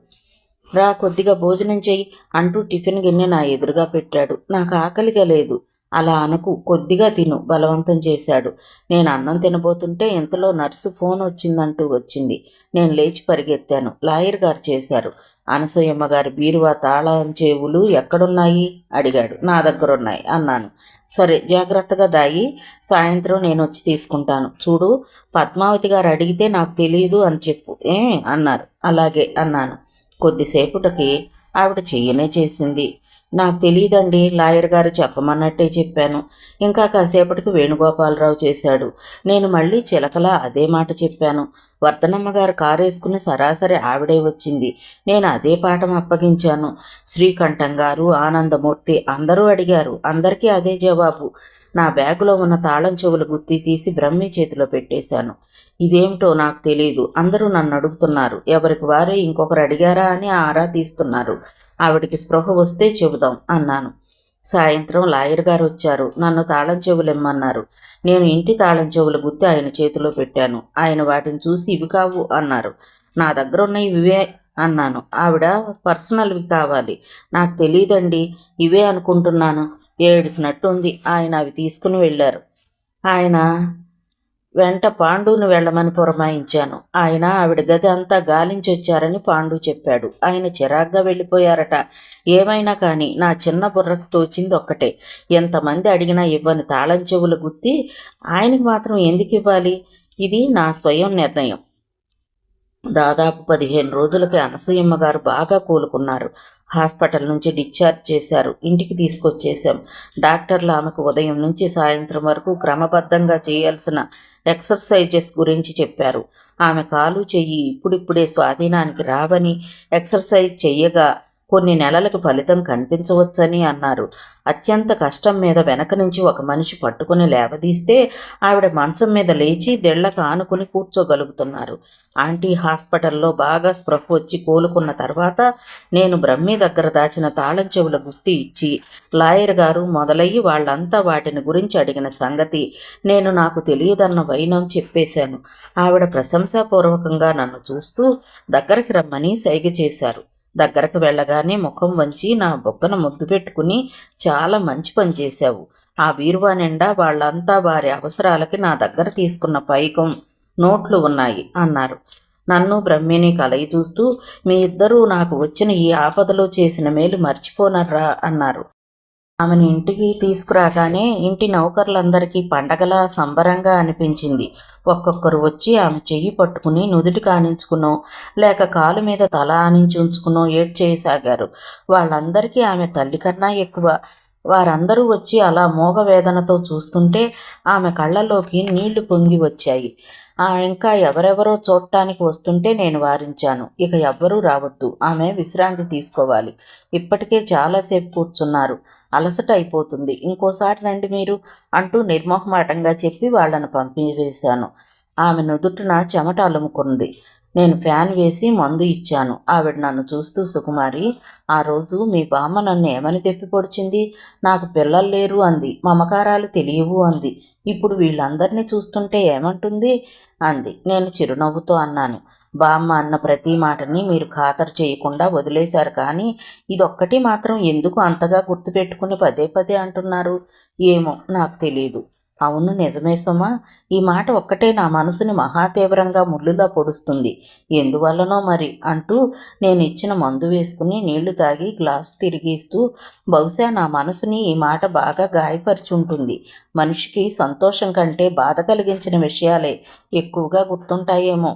రా, కొద్దిగా భోజనం చెయ్యి అంటూ టిఫిన్ గిన్నె నా ఎదురుగా పెట్టాడు. నాకు ఆకలిగా లేదు. అలా అనకు, కొద్దిగా తిను బలవంతం చేశాడు. నేను అన్నం తినబోతుంటే ఇంతలో నర్సు ఫోన్ వచ్చిందంటూ వచ్చింది. నేను లేచి పరిగెత్తాను. లాయర్ గారు చేశారు. అనసూయమ్మ గారి బీరువా తాళం చెవులు ఎక్కడున్నాయి అడిగాడు. నా దగ్గరున్నాయి అన్నాను. సరే, జాగ్రత్తగా దాయి, సాయంత్రం నేను వచ్చి తీసుకుంటాను. చూడు, పద్మావతి గారు అడిగితే నాకు తెలియదు అని చెప్పు అన్నారు. అలాగే అన్నాను. కొద్దిసేపటికి ఆవిడ చెయ్యనే చేసింది. నాకు తెలియదండి, లాయర్ గారు చెప్పమన్నట్టే చెప్పాను. ఇంకా కాసేపటికి వేణుగోపాలరావు చేశాడు. నేను మళ్ళీ చిలకలా అదే మాట చెప్పాను. వర్ధనమ్మ గారు కారేసుకుని సరాసరి ఆవిడే వచ్చింది. నేను అదే పాఠం అప్పగించాను. శ్రీకంఠం గారు, ఆనందమూర్తి అందరూ అడిగారు. అందరికీ అదే జవాబు. నా బ్యాగులో ఉన్న తాళం చెవుల గుత్తి తీసి బ్రహ్మి చేతిలో పెట్టేశాను. ఇదేమిటో నాకు తెలియదు. అందరూ నన్ను అడుగుతున్నారు. ఎవరికి వారే ఇంకొకరు అడిగారా అని ఆరా తీస్తున్నారు. ఆవిడికి స్పృహ వస్తే చెబుదాం అన్నాను. సాయంత్రం లాయర్ గారు వచ్చారు. నన్ను తాళం చెవులు ఇమ్మన్నారు. నేను ఇంటి తాళం చెవుల గుత్తి ఆయన చేతిలో పెట్టాను. ఆయన వాటిని చూసి ఇవి కావు అన్నారు. నా దగ్గర ఉన్నవి ఇవే అన్నాను. ఆవిడ పర్సనల్వి కావాలి. నాకు తెలియదండి, ఇవే అనుకుంటున్నాను. ఏడిసినట్టుంది. ఆయన అవి తీసుకుని వెళ్ళారు. ఆయన వెంట పాండును వెళ్ళమని పురమాయించాను. ఆయన ఆవిడ గది అంతా గాలించి వచ్చారని పాండు చెప్పాడు. ఆయన చిరాగ్గా వెళ్ళిపోయారట. ఏమైనా కానీ నా చిన్న బుర్రకు తోచింది ఒక్కటే. ఎంతమంది అడిగినా ఇవ్వని తాళం చెవుల గుత్తి ఆయనకి మాత్రం ఎందుకు ఇవ్వాలి? ఇది నా స్వయం నిర్ణయం. దాదాపు 15 రోజులకి అనసూయమ్మ గారు బాగా కోలుకున్నారు. హాస్పిటల్ నుంచి డిశ్చార్జ్ చేశారు. ఇంటికి తీసుకొచ్చేశాం. డాక్టర్లు ఆమెకు ఉదయం నుంచి సాయంత్రం వరకు క్రమబద్ధంగా చేయాల్సిన ఎక్సర్సైజెస్ గురించి చెప్పారు. ఆమె కాలు చెయ్యి ఇప్పుడిప్పుడే స్వాధీనానికి రావని, ఎక్సర్సైజ్ చెయ్యగా కొన్ని నెలలకు ఫలితం కనిపించవచ్చని అన్నారు. అత్యంత కష్టం మీద వెనక నుంచి ఒక మనిషి పట్టుకుని లేవదీస్తే ఆవిడ మంచం మీద లేచి దెళ్లకు ఆనుకుని కూర్చోగలుగుతున్నారు. ఆంటీ హాస్పిటల్లో బాగా స్పృహ వచ్చి కోలుకున్న తర్వాత నేను బ్రహ్మి దగ్గర దాచిన తాళం చెవుల గుత్తి ఇచ్చి లాయర్ గారు మొదలయ్యి వాళ్ళంతా వాటిని గురించి అడిగిన సంగతి నేను నాకు తెలియదన్న వైనం చెప్పేశాను. ఆవిడ ప్రశంసాపూర్వకంగా నన్ను చూస్తూ దగ్గరికి రమ్మని సైగ చేశారు. దగ్గరకు వెళ్ళగానే ముఖం వంచి నా బొగ్గన ముద్దు పెట్టుకుని చాలా మంచి పని చేశావు. ఆ బీరువా నిండా వాళ్ళంతా వారి అవసరాలకి నా దగ్గర తీసుకున్న పైకం నోట్లు ఉన్నాయి అన్నారు. నన్ను బ్రహ్మిని కలయి చూస్తూ మీ ఇద్దరూ నాకు వచ్చిన ఈ ఆపదలో చేసిన మేలు మర్చిపోనర్రా అన్నారు. ఆమెను ఇంటికి తీసుకురాగానే ఇంటి నౌకర్లందరికీ పండగలా సంబరంగా అనిపించింది. ఒక్కొక్కరు వచ్చి ఆమె చెయ్యి పట్టుకుని నుదుటి కానించుకునో లేక కాలు మీద తల ఆనించి ఉంచుకునో ఏడ్చేయసాగారు. వాళ్ళందరికీ ఆమె తల్లి కన్నా ఎక్కువ. వారందరూ వచ్చి అలా మోగ వేదనతో చూస్తుంటే ఆమె కళ్ళలోకి నీళ్లు పొంగి వచ్చాయి. ఇంకా ఎవరెవరో చూడటానికి వస్తుంటే నేను వారించాను. ఇక ఎవ్వరూ రావద్దు, ఆమె విశ్రాంతి తీసుకోవాలి. ఇప్పటికే చాలాసేపు కూర్చున్నారు, అలసట అయిపోతుంది, ఇంకోసారి రండి మీరు అంటూ నిర్మోహమాటంగా చెప్పి వాళ్లను పంపివేశాను. ఆమె నుదుటిన చెమట అలుముకుంది. నేను ఫ్యాన్ వేసి మందు ఇచ్చాను. ఆవిడ నన్ను చూస్తూ సుకుమారి, ఆ రోజు మీ బామ్మ నన్ను ఏమని తెప్పి పొడిచింది? నాకు పిల్లలు లేరు అంది. మమకారాలు తెలియవు అంది. ఇప్పుడు వీళ్ళందరినీ చూస్తుంటే ఏమంటుంది అంది. నేను చిరునవ్వుతో అన్నాను, బామ్మ అన్న ప్రతి మాటని మీరు ఖాతరు చేయకుండా వదిలేశారు, కానీ ఇదొక్కటి మాత్రం ఎందుకు అంతగా గుర్తుపెట్టుకుని పదే పదే అంటున్నారు? ఏమో నాకు తెలియదు. అవును, నిజమే సుమా. ఈ మాట ఒక్కటే నా మనసుని మహాతీవ్రంగా ముళ్ళులా పొడుస్తుంది. ఎందువల్లనో మరి అంటూ నేను ఇచ్చిన మందు వేసుకుని నీళ్లు తాగి గ్లాసు తిరిగిస్తూ, బహుశా నా మనసుని ఈ మాట బాగా గాయపరిచుంటుంది. మనిషికి సంతోషం కంటే బాధ కలిగించిన విషయాలే ఎక్కువగా గుర్తుంటాయేమో.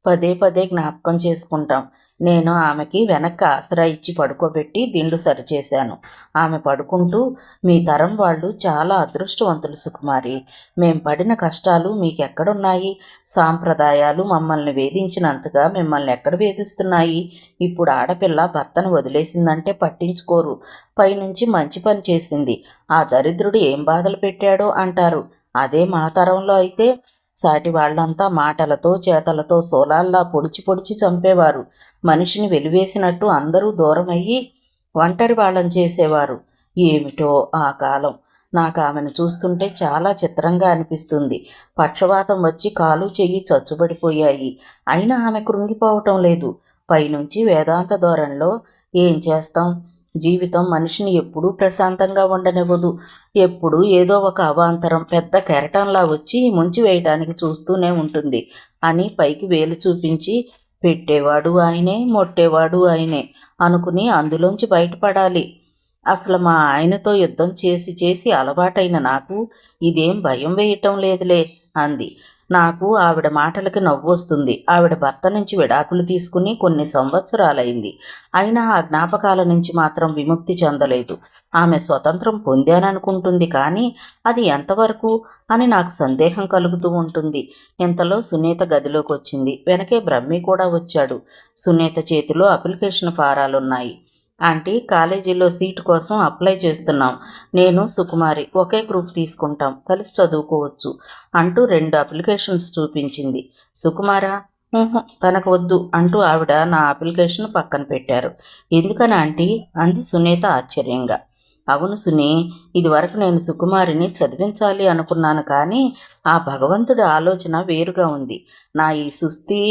పదే పదే జ్ఞాపకం చేసుకుంటాం. నేను ఆమెకి వెనక్కి ఆసరా ఇచ్చి పడుకోబెట్టి దిండు సరిచేశాను. ఆమె పడుకుంటూ, మీ తరం వాళ్ళు చాలా అదృష్టవంతులు సుకుమారి. మేం పడిన కష్టాలు మీకెక్కడున్నాయి? సాంప్రదాయాలు మమ్మల్ని వేధించినంతగా మిమ్మల్ని ఎక్కడ వేధిస్తున్నాయి? ఇప్పుడు ఆడపిల్ల భర్తను వదిలేసిందంటే పట్టించుకోరు. పైనుంచి మంచి పని చేసింది, ఆ దరిద్రుడు ఏం బాధలు పెట్టాడో అంటారు. అదే మా తరంలో అయితే సాటి వాళ్లంతా మాటలతో చేతలతో సోలాల్లా పొడిచి పొడిచి చంపేవారు. మనిషిని వెలివేసినట్టు అందరూ దూరమయ్యి ఒంటరి వాళ్ళని చేసేవారు. ఏమిటో ఆ కాలం. నాకు ఆమెను చూస్తుంటే చాలా చిత్రంగా అనిపిస్తుంది. పక్షవాతం వచ్చి కాలు చెయ్యి చచ్చుబడిపోయాయి. అయినా ఆమె కృంగిపోవటం లేదు. పైనుంచి వేదాంత ధోరణిలో, ఏం చేస్తాం, జీవితం మనిషిని ఎప్పుడూ ప్రశాంతంగా ఉండనివ్వదు. ఎప్పుడూ ఏదో ఒక అవాంతరం పెద్ద కెరటంలా వచ్చి ముంచి వేయటానికి చూస్తూనే ఉంటుంది అని పైకి వేలు చూపించి, పెట్టేవాడు ఆయనే, మొట్టేవాడు ఆయనే అనుకుని అందులోంచి బయటపడాలి. అసలు మా ఆయనతో యుద్ధం చేసి చేసి అలవాటైన నాకు ఇదేం భయం వేయటం లేదులే అంది. నాకు ఆవిడ మాటలకి నవ్వు వస్తుంది. ఆవిడ భర్త నుంచి విడాకులు తీసుకుని కొన్ని సంవత్సరాలైంది. అయినా ఆ జ్ఞాపకాల నుంచి మాత్రం విముక్తి చెందలేదు. ఆమె స్వతంత్రం పొందాననుకుంటుంది, కానీ అది ఎంతవరకు అని నాకు సందేహం కలుగుతూ ఉంటుంది. ఇంతలో సునీత గదిలోకి వచ్చింది. వెనకే బ్రహ్మి కూడా వచ్చాడు. సునీత చేతిలో అప్లికేషన్ ఫారాలున్నాయి. ఆంటీ, కాలేజీలో సీటు కోసం అప్లై చేస్తున్నాం. నేను సుకుమారి ఒకే గ్రూప్ తీసుకుంటాం, కలిసి చదువుకోవచ్చు అంటూ 2 అప్లికేషన్స్ చూపించింది. సుకుమారా? తనకు వద్దు అంటూ ఆవిడ నా అప్లికేషన్ పక్కన పెట్టారు. ఎందుకని ఆంటీ అంది సునీత ఆశ్చర్యంగా. అవును సునీ, ఇదివరకు నేను సుకుమారిని చదివించాలి అనుకున్నాను, కానీ ఆ భగవంతుడి ఆలోచన వేరుగా ఉంది. నా ఈ సుస్థి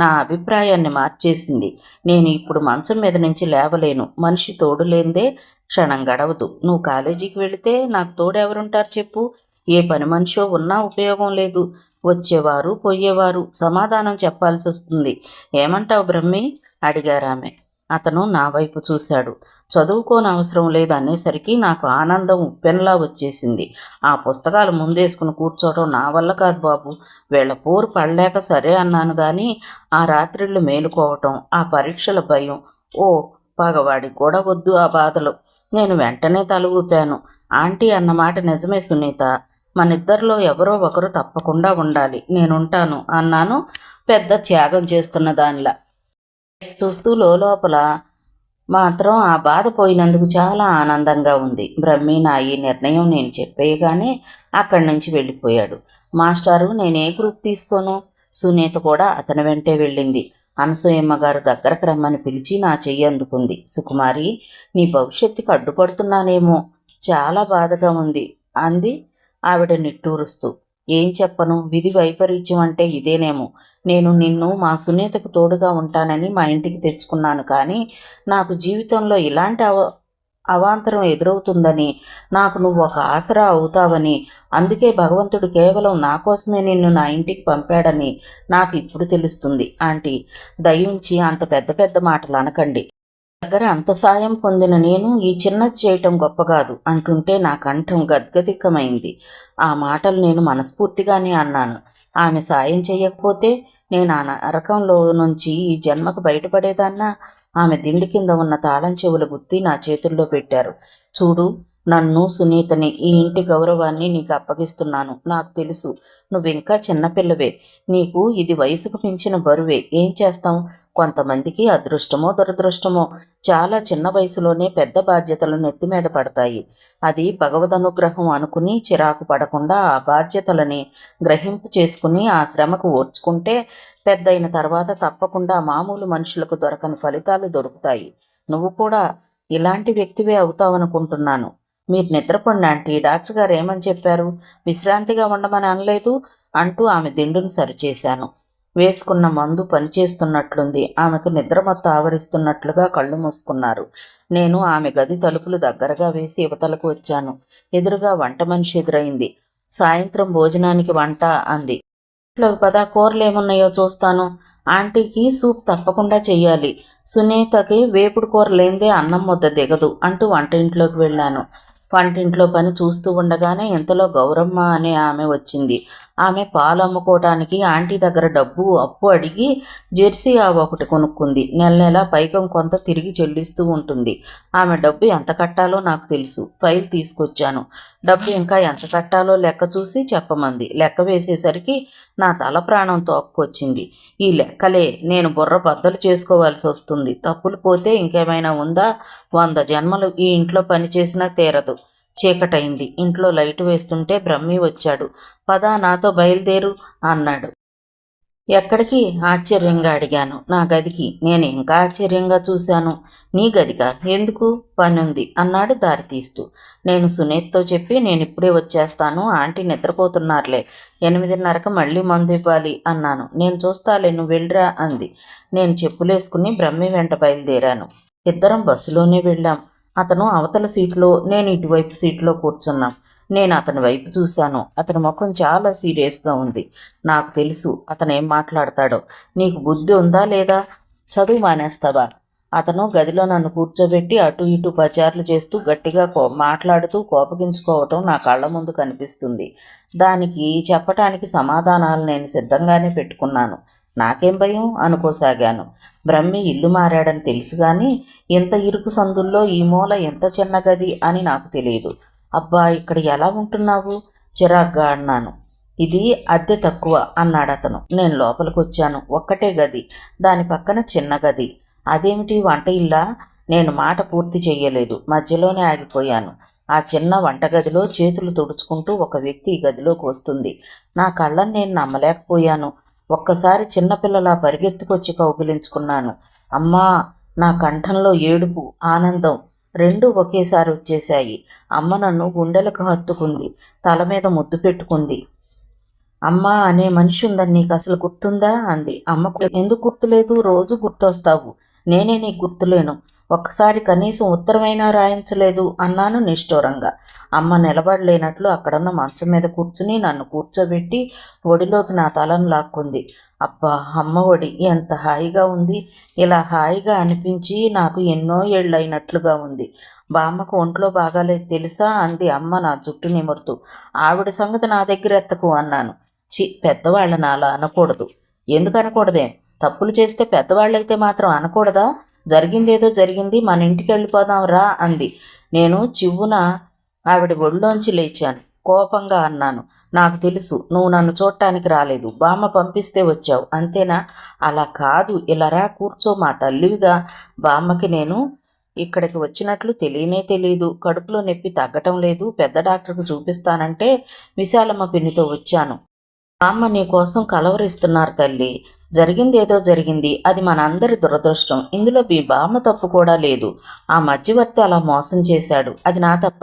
నా అభిప్రాయాన్ని మార్చేసింది. నేను ఇప్పుడు మంచం మీద నుంచి లేవలేను. మనిషి తోడు లేందే క్షణం గడవదు. నువ్వు కాలేజీకి వెళితే నాకు తోడెవరుంటారు చెప్పు? ఏ పని మనిషో ఉన్నా ఉపయోగం లేదు. వచ్చేవారు పోయేవారు సమాధానం చెప్పాల్సి వస్తుంది. ఏమంటావు బ్రహ్మి అడిగారామె. అతను నా వైపు చూశాడు. చదువుకోనవసరం లేదు అనేసరికి నాకు ఆనందం ఉప్పెనలా వచ్చేసింది. ఆ పుస్తకాలు ముందేసుకుని కూర్చోవడం నా వల్ల కాదు బాబు. వీళ్ళ పోరు పడలేక సరే అన్నాను, కానీ ఆ రాత్రిళ్ళు మేలుకోవటం, ఆ పరీక్షల భయం, ఓ పగవాడికి కూడా వద్దు ఆ బాధలు. నేను వెంటనే తల ఊపాను. ఆంటీ అన్నమాట నిజమే సునీత. మనిద్దరిలో ఎవరో ఒకరు తప్పకుండా ఉండాలి. నేనుంటాను అన్నాను, పెద్ద త్యాగం చేస్తున్న దానిలా. చూస్తూ లోపల మాత్రం ఆ బాధ పోయినందుకు చాలా ఆనందంగా ఉంది. బ్రహ్మి నా ఈ నిర్ణయం నేను చెప్పేయగానే అక్కడి నుంచి వెళ్ళిపోయాడు. మాస్టారు, నేనే గ్రూప్ తీసుకోను? సునీత కూడా అతని వెంటే వెళ్ళింది. అనసూయమ్మ గారు దగ్గరకు రమ్మని పిలిచి నా చెయ్యి అందుకుంది. సుకుమారి, నీ భవిష్యత్తుకి అడ్డుపడుతున్నానేమో, చాలా బాధగా ఉంది అంది ఆవిడ నిట్టూరుస్తూ. ఏం చెప్పను, విధి వైపరీత్యం అంటే ఇదేనేమో. నేను నిన్ను మా సునీతకు తోడుగా ఉంటానని మా ఇంటికి తెచ్చుకున్నాను, కానీ నాకు జీవితంలో ఇలాంటి అవాంతరం ఎదురవుతుందని, నాకు నువ్వు ఒక ఆసరా అవుతావని, అందుకే భగవంతుడు కేవలం నా కోసమే నిన్ను నా ఇంటికి పంపాడని నాకు ఇప్పుడు తెలుస్తుంది. ఆంటీ, దయించి అంత పెద్ద పెద్ద మాటలు అనకండి. దగ్గర అంత సాయం పొందిన నేను ఈ చిన్నది చేయటం గొప్ప కాదు అంటుంటే నా కంఠం గద్గదిక్కమైంది. ఆ మాటలు నేను మనస్ఫూర్తిగానే అన్నాను. ఆమె సాయం చెయ్యకపోతే నేను ఆ నరకంలో నుంచి ఈ జన్మకు బయటపడేదాన్నా? ఆమె దిండి కింద ఉన్న తాళం చెవుల గుత్తి నా చేతుల్లో పెట్టారు. చూడు, నన్ను, సునీతని, ఈ ఇంటి గౌరవాన్ని నీకు అప్పగిస్తున్నాను. నాకు తెలుసు నువ్వింకా చిన్నపిల్లవే. నీకు ఇది వయసుకు మించిన బరువే. ఏం చేస్తాం? కొంతమందికి అదృష్టమో దురదృష్టమో చాలా చిన్న వయసులోనే పెద్ద బాధ్యతలు నెత్తి మీద పడతాయి. అది భగవదనుగ్రహం అనుకుని చిరాకు పడకుండా ఆ బాధ్యతలని గ్రహింపు చేసుకుని ఆ శ్రమకు ఓర్చుకుంటే పెద్దయిన తర్వాత తప్పకుండా మామూలు మనుషులకు దొరకని ఫలితాలు దొరుకుతాయి. నువ్వు కూడా ఇలాంటి వ్యక్తివే అవుతావనుకుంటున్నాను. మీరు నిద్రపోండి ఆంటీ, డాక్టర్ గారు ఏమని చెప్పారు? విశ్రాంతిగా ఉండమని అనలేదు అంటూ ఆమె దిండును సరిచేశాను. వేసుకున్న మందు పనిచేస్తున్నట్లుంది. ఆమెకు నిద్రమత్తు ఆవరిస్తున్నట్లుగా కళ్ళు మూసుకున్నారు. నేను ఆమె గది తలుపులు దగ్గరగా వేసి యువతలకు వచ్చాను. ఎదురుగా వంట మనిషి ఎదురైంది. సాయంత్రం భోజనానికి వంట అంది. ఇంట్లోకి పద, కూరలు ఏమున్నాయో చూస్తాను. ఆంటీకి సూప్ తప్పకుండా చెయ్యాలి. సునీతకి వేపుడు కూర లేనిదే అన్నం ముద్ద దిగదు అంటూ వంటింట్లోకి వెళ్ళాను. వంటింట్లో పని చూస్తూ ఉండగానే ఇంతలో గౌరమ్మ అనే ఆమె వచ్చింది. ఆమె పాలు అమ్ముకోవటానికి ఆంటీ దగ్గర అప్పు అడిగి జెర్సీ ఆవు ఒకటి కొనుక్కుంది. నెల నెల పైకం కొంత తిరిగి చెల్లిస్తూ ఉంటుంది. ఆమె డబ్బు ఎంత కట్టాలో నాకు తెలుసు. ఫైల్ తీసుకొచ్చాను. డబ్బు ఇంకా ఎంత కట్టాలో లెక్క చూసి చెప్పమంది. లెక్క వేసేసరికి నా తల ప్రాణం తోక్కొచ్చింది. ఈ లెక్కలే నేను బుర్ర బద్దలు చేసుకోవాల్సి వస్తుంది. తప్పులు పోతే ఇంకేమైనా ఉందా? 100 జన్మలు ఈ ఇంట్లో పని చేసినా తీరదు. చీకటైంది. ఇంట్లో లైటు వేస్తుంటే బ్రహ్మి వచ్చాడు. పద, నాతో బయలుదేరు అన్నాడు. ఎక్కడికి? ఆశ్చర్యంగా అడిగాను. నా గదికి. నేను ఇంకా ఆశ్చర్యంగా చూశాను. నీ గదిగా? ఎందుకు? పనుంది అన్నాడు దారి తీస్తూ. నేను సునీత్తో చెప్పి నేనిప్పుడే వచ్చేస్తాను, ఆంటీ నిద్రపోతున్నారులే, 8:30కి మళ్ళీ మందు ఇవ్వాలి అన్నాను. నేను చూస్తాలే, నువ్వు వెళ్ళిరా అంది. నేను చెప్పులేసుకుని బ్రహ్మి వెంట బయలుదేరాను. ఇద్దరం బస్సులోనే వెళ్ళాం. అతను అవతల సీట్లో, నేను ఇటువైపు సీట్లో కూర్చున్నాం. నేను అతని వైపు చూశాను. అతని ముఖం చాలా సీరియస్గా ఉంది. నాకు తెలుసు అతను ఏం మాట్లాడతాడో. నీకు బుద్ధి ఉందా లేదా? చదువు మానేస్తావా? అతను గదిలో నన్ను కూర్చోబెట్టి అటు ఇటు పచార్లు చేస్తూ గట్టిగా మాట్లాడుతూ కోపగించుకోవటం నా కళ్ళ ముందు కనిపిస్తుంది. దానికి చెప్పటానికి సమాధానాలు నేను సిద్ధంగానే పెట్టుకున్నాను. నాకేం భయం అనుకోసాగాను. బ్రహ్మి ఇల్లు మారాడని తెలుసు గాని ఇంత ఇరుకు సందుల్లో ఈ మూల ఎంత చిన్న గది అని నాకు తెలియదు. అబ్బా, ఇక్కడ ఎలా ఉంటున్నావు? చిరాగ్గా అన్నాను. ఇది అద్దె తక్కువ అన్నాడతను. నేను లోపలికి వచ్చాను. ఒక్కటే గది, దాని పక్కన చిన్న గది. అదేమిటి, వంట ఇల్లా? నేను మాట పూర్తి చెయ్యలేదు, మధ్యలోనే ఆగిపోయాను. ఆ చిన్న వంటగదిలో చేతులు తుడుచుకుంటూ ఒక వ్యక్తి గదిలోకి వస్తుంది. నా కళ్ళని నేను నమ్మలేకపోయాను. ఒక్కసారి చిన్నపిల్లలా పరిగెత్తుకొచ్చి కౌగిలించుకున్నాను. అమ్మా! నా కంఠంలో ఏడుపు, ఆనందం రెండూ ఒకేసారి వచ్చేశాయి. అమ్మ నన్ను గుండెలకు హత్తుకుంది, తల మీద ముద్దు పెట్టుకుంది. అమ్మా అనే మనిషి ఉందని నీకు అసలు గుర్తుందా అంది. అమ్మకు ఎందుకు గుర్తులేదు? రోజు గుర్తొస్తావు, నేనే నీకు గుర్తులేను. ఒక్కసారి కనీసం ఉత్తరమైనా రాయించలేదు అన్నాను నిష్ఠూరంగా. అమ్మ నిలబడలేనట్లు అక్కడున్న మంచం మీద కూర్చుని నన్ను కూర్చోబెట్టి ఒడిలోకి నా తలను లాక్కుంది. అబ్బా, అమ్మ ఒడి ఎంత హాయిగా ఉంది! ఇలా హాయిగా అనిపించి నాకు ఎన్నో ఏళ్ళైనట్లుగా ఉంది. బామ్మకు ఒంట్లో బాగాలేదు తెలుసా అంది అమ్మ నా జుట్టు నిమురుతూ. ఆవిడ సంగతి నా దగ్గర ఎత్తకు అన్నాను. పెద్దవాళ్ళని అలా అనకూడదు. ఎందుకు అనకూడదే? తప్పులు చేస్తే పెద్దవాళ్ళైతే మాత్రం అనకూడదా? జరిగిందేదో జరిగింది, మన ఇంటికి వెళ్ళిపోదాం రా అంది. నేను చివ్వున ఆవిడ ఒళ్ళోంచి లేచాను. కోపంగా అన్నాను. నాకు తెలుసు, నువ్వు నన్ను చూడటానికి రాలేదు, బామ్మ పంపిస్తే వచ్చావు, అంతేనా? అలా కాదు, ఇలా రా కూర్చో. మా తల్లివిగా బామ్మకి నేను ఇక్కడికి వచ్చినట్లు తెలియనే తెలియదు. కడుపులో నొప్పి తగ్గటం లేదు, పెద్ద డాక్టర్కు చూపిస్తానంటే విశాలమ్మ పిన్నితో వచ్చాను. బామ్మ నీ కోసం కలవరిస్తున్నారు తల్లి. జరిగిందేదో జరిగింది, అది మనందరి దురదృష్టం. ఇందులో మీ బామ్మ తప్పు కూడా లేదు. ఆ మధ్యవర్తి అలా మోసం చేశాడు, అది నా తప్ప?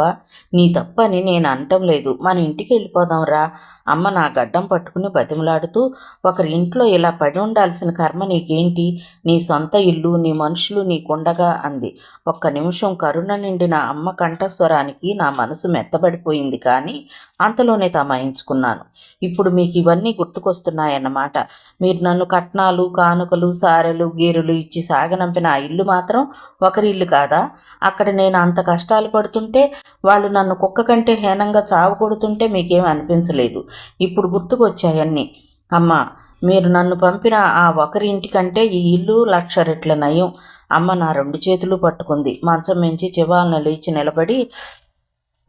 నీ తప్పని నేను అనటం లేదు. మన ఇంటికి వెళ్ళిపోదాం రా. అమ్మ నా గడ్డం పట్టుకుని బతిమలాడుతూ, ఒకరి ఇంట్లో ఇలా పడి ఉండాల్సిన కర్మ నీకేంటి? నీ సొంత ఇల్లు, నీ మనుషులు నీకుండగా అంది. ఒక్క నిమిషం కరుణ నిండిన అమ్మ కంఠస్వరానికి నా మనసు మెత్తబడిపోయింది. కానీ అంతలోనే తమాయించుకున్నాను. ఇప్పుడు మీకు ఇవన్నీ గుర్తుకొస్తున్నాయన్నమాట. మీరు నన్ను కట్నాలు, కానుకలు, సారెలు, గీరులు ఇచ్చి సాగనంపిన ఆ ఇల్లు మాత్రం ఒకరి ఇల్లు కాదా? అక్కడ నేను అంత కష్టాలు పడుతుంటే, వాళ్ళు నన్ను కుక్క కంటే హీనంగా చావు కొడుతుంటే మీకేం అనిపించలేదు. ఇప్పుడు గుర్తుకొచ్చాయన్నీ. అమ్మా, మీరు నన్ను పంపిన ఆ ఒకరి ఇంటికంటే ఈ ఇల్లు 1,00,000 రెట్ల నయం. అమ్మ నా 2 చేతులు పట్టుకుంది. మంచం మించి చివాలన లేచి నిలబడి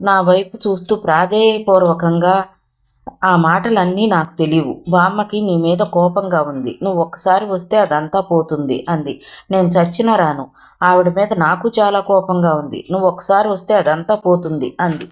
నా వైపు చూస్తూ ప్రాధేయపూర్వకంగా, ఆ మాటలన్నీ నాకు తెలియవు. బామ్మకి నీ మీద కోపంగా ఉంది. నువ్వు ఒక్కసారి వస్తే అదంతా పోతుంది అంది. నేను చచ్చినా రాను. ఆవిడ మీద నాకు చాలా కోపంగా ఉంది. నువ్వు ఒక్కసారి వస్తే అదంతా పోతుంది అంది.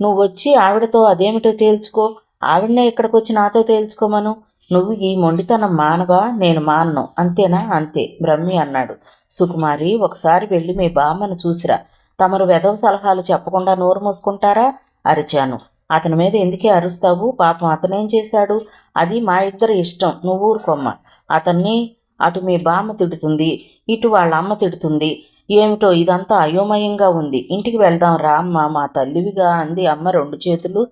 నువ్వు వచ్చి ఆవిడతో అదేమిటో తేల్చుకో. ఆవిడనే ఇక్కడికి వచ్చి నాతో తేల్చుకోమను. నువ్వు ఈ మొండితనం మానవా? నేను మానను. అంతేనా? అంతే బ్రహ్మి అన్నాడు. సుకుమారి, ఒకసారి వెళ్ళి మీ బామ్మను చూసిరా. తమరు వెధవ సలహాలు చెప్పకుండా నోరు మూసుకుంటారా? అరిచాను. అతని మీద ఎందుకే అరుస్తావు? పాపం అతనేం చేశాడు? అది మా ఇద్దరి ఇష్టం, నువ్వు ఊరుకోమ్మ. అతన్ని అటు మీ బామ్మ తిడుతుంది, ఇటు వాళ్ళ అమ్మ తిడుతుంది. ఏమిటో ఇదంతా అయోమయంగా ఉంది. ఇంటికి వెళ్దాం రా అమ్మ, మా తల్లివిగా అంది అమ్మ 2 చేతులు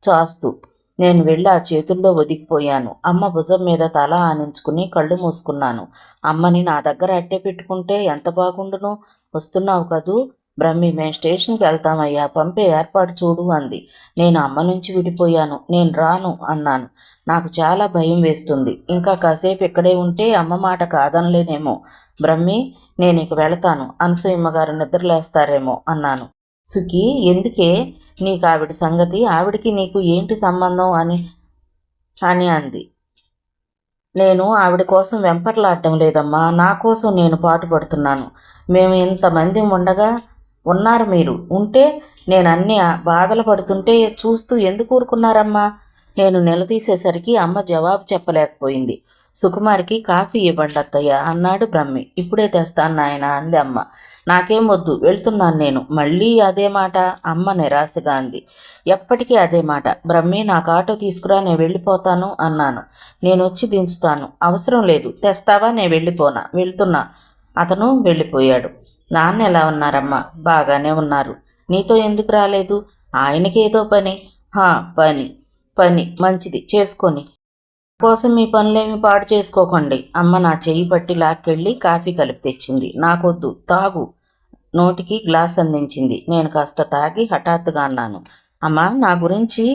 చాస్తూ. నేను వెళ్ళి ఆ చేతుల్లో ఒదిగిపోయాను. అమ్మ భుజం మీద తల ఆనించుకుని కళ్ళు మూసుకున్నాను. అమ్మని నా దగ్గర అట్టే పెట్టుకుంటే ఎంత బాగుండును. వస్తున్నావు కదూ? బ్రహ్మి, మేం స్టేషన్కి వెళ్తామయ్యా, పంపే ఏర్పాటు చూడు అంది. నేను అమ్మ నుంచి విడిపోయాను. నేను రాను అన్నాను. నాకు చాలా భయం వేస్తుంది. ఇంకా కాసేపు ఇక్కడే ఉంటే అమ్మ మాట కాదనలేనేమో. బ్రహ్మి, నేను ఇక వెళతాను. అనసూయమ్మ గారు నిద్రలేస్తారేమో అన్నాను. సుఖీ, ఎందుకే? నీకు ఆవిడ సంగతి, ఆవిడికి నీకు ఏంటి సంబంధం అని అని అంది. నేను ఆవిడ కోసం వెంపర్లాడటం లేదమ్మా, నా కోసం నేను పాటుపడుతున్నాను. మేము ఇంతమంది ఉండగా ఉన్నారు, మీరు ఉంటే నేను అన్ని బాధలు పడుతుంటే చూస్తూ ఎందుకు ఊరుకున్నారమ్మా? నేను నిలదీసేసరికి అమ్మ జవాబు చెప్పలేకపోయింది. సుకుమారికి కాఫీ ఇవ్వండి అత్తయ్య అన్నాడు బ్రహ్మి. ఇప్పుడే తెస్తాను నాయన అంది అమ్మ. నాకేం వద్దు, వెళ్తున్నాను నేను. మళ్ళీ అదే మాట? అమ్మ నిరాశగా అంది. ఎప్పటికీ అదే మాట. బ్రహ్మి, నాకు ఆటో తీసుకురా, నేను వెళ్ళిపోతాను అన్నాను. నేను వచ్చి దించుతాను. అవసరం లేదు. తెస్తావా? నేను వెళ్ళిపోనా? వెళ్తున్నా. అతను వెళ్ళిపోయాడు. నాన్న ఎలా ఉన్నారమ్మా? బాగానే ఉన్నారు. నీతో ఎందుకు రాలేదు? ఆయనకేదో పని. పని పని మంచిది, చేసుకొని కోసం మీ పనులేమి పాడు చేసుకోకండి. అమ్మ నా చెయ్యి పట్టి లాక్కెళ్ళి కాఫీ కలిపి తెచ్చింది. నాకొద్దు, తాగు. నోటికి గ్లాస్ అందించింది. నేను కాస్త తాగి హఠాత్తుగా అన్నాను, అమ్మా, నా గురించి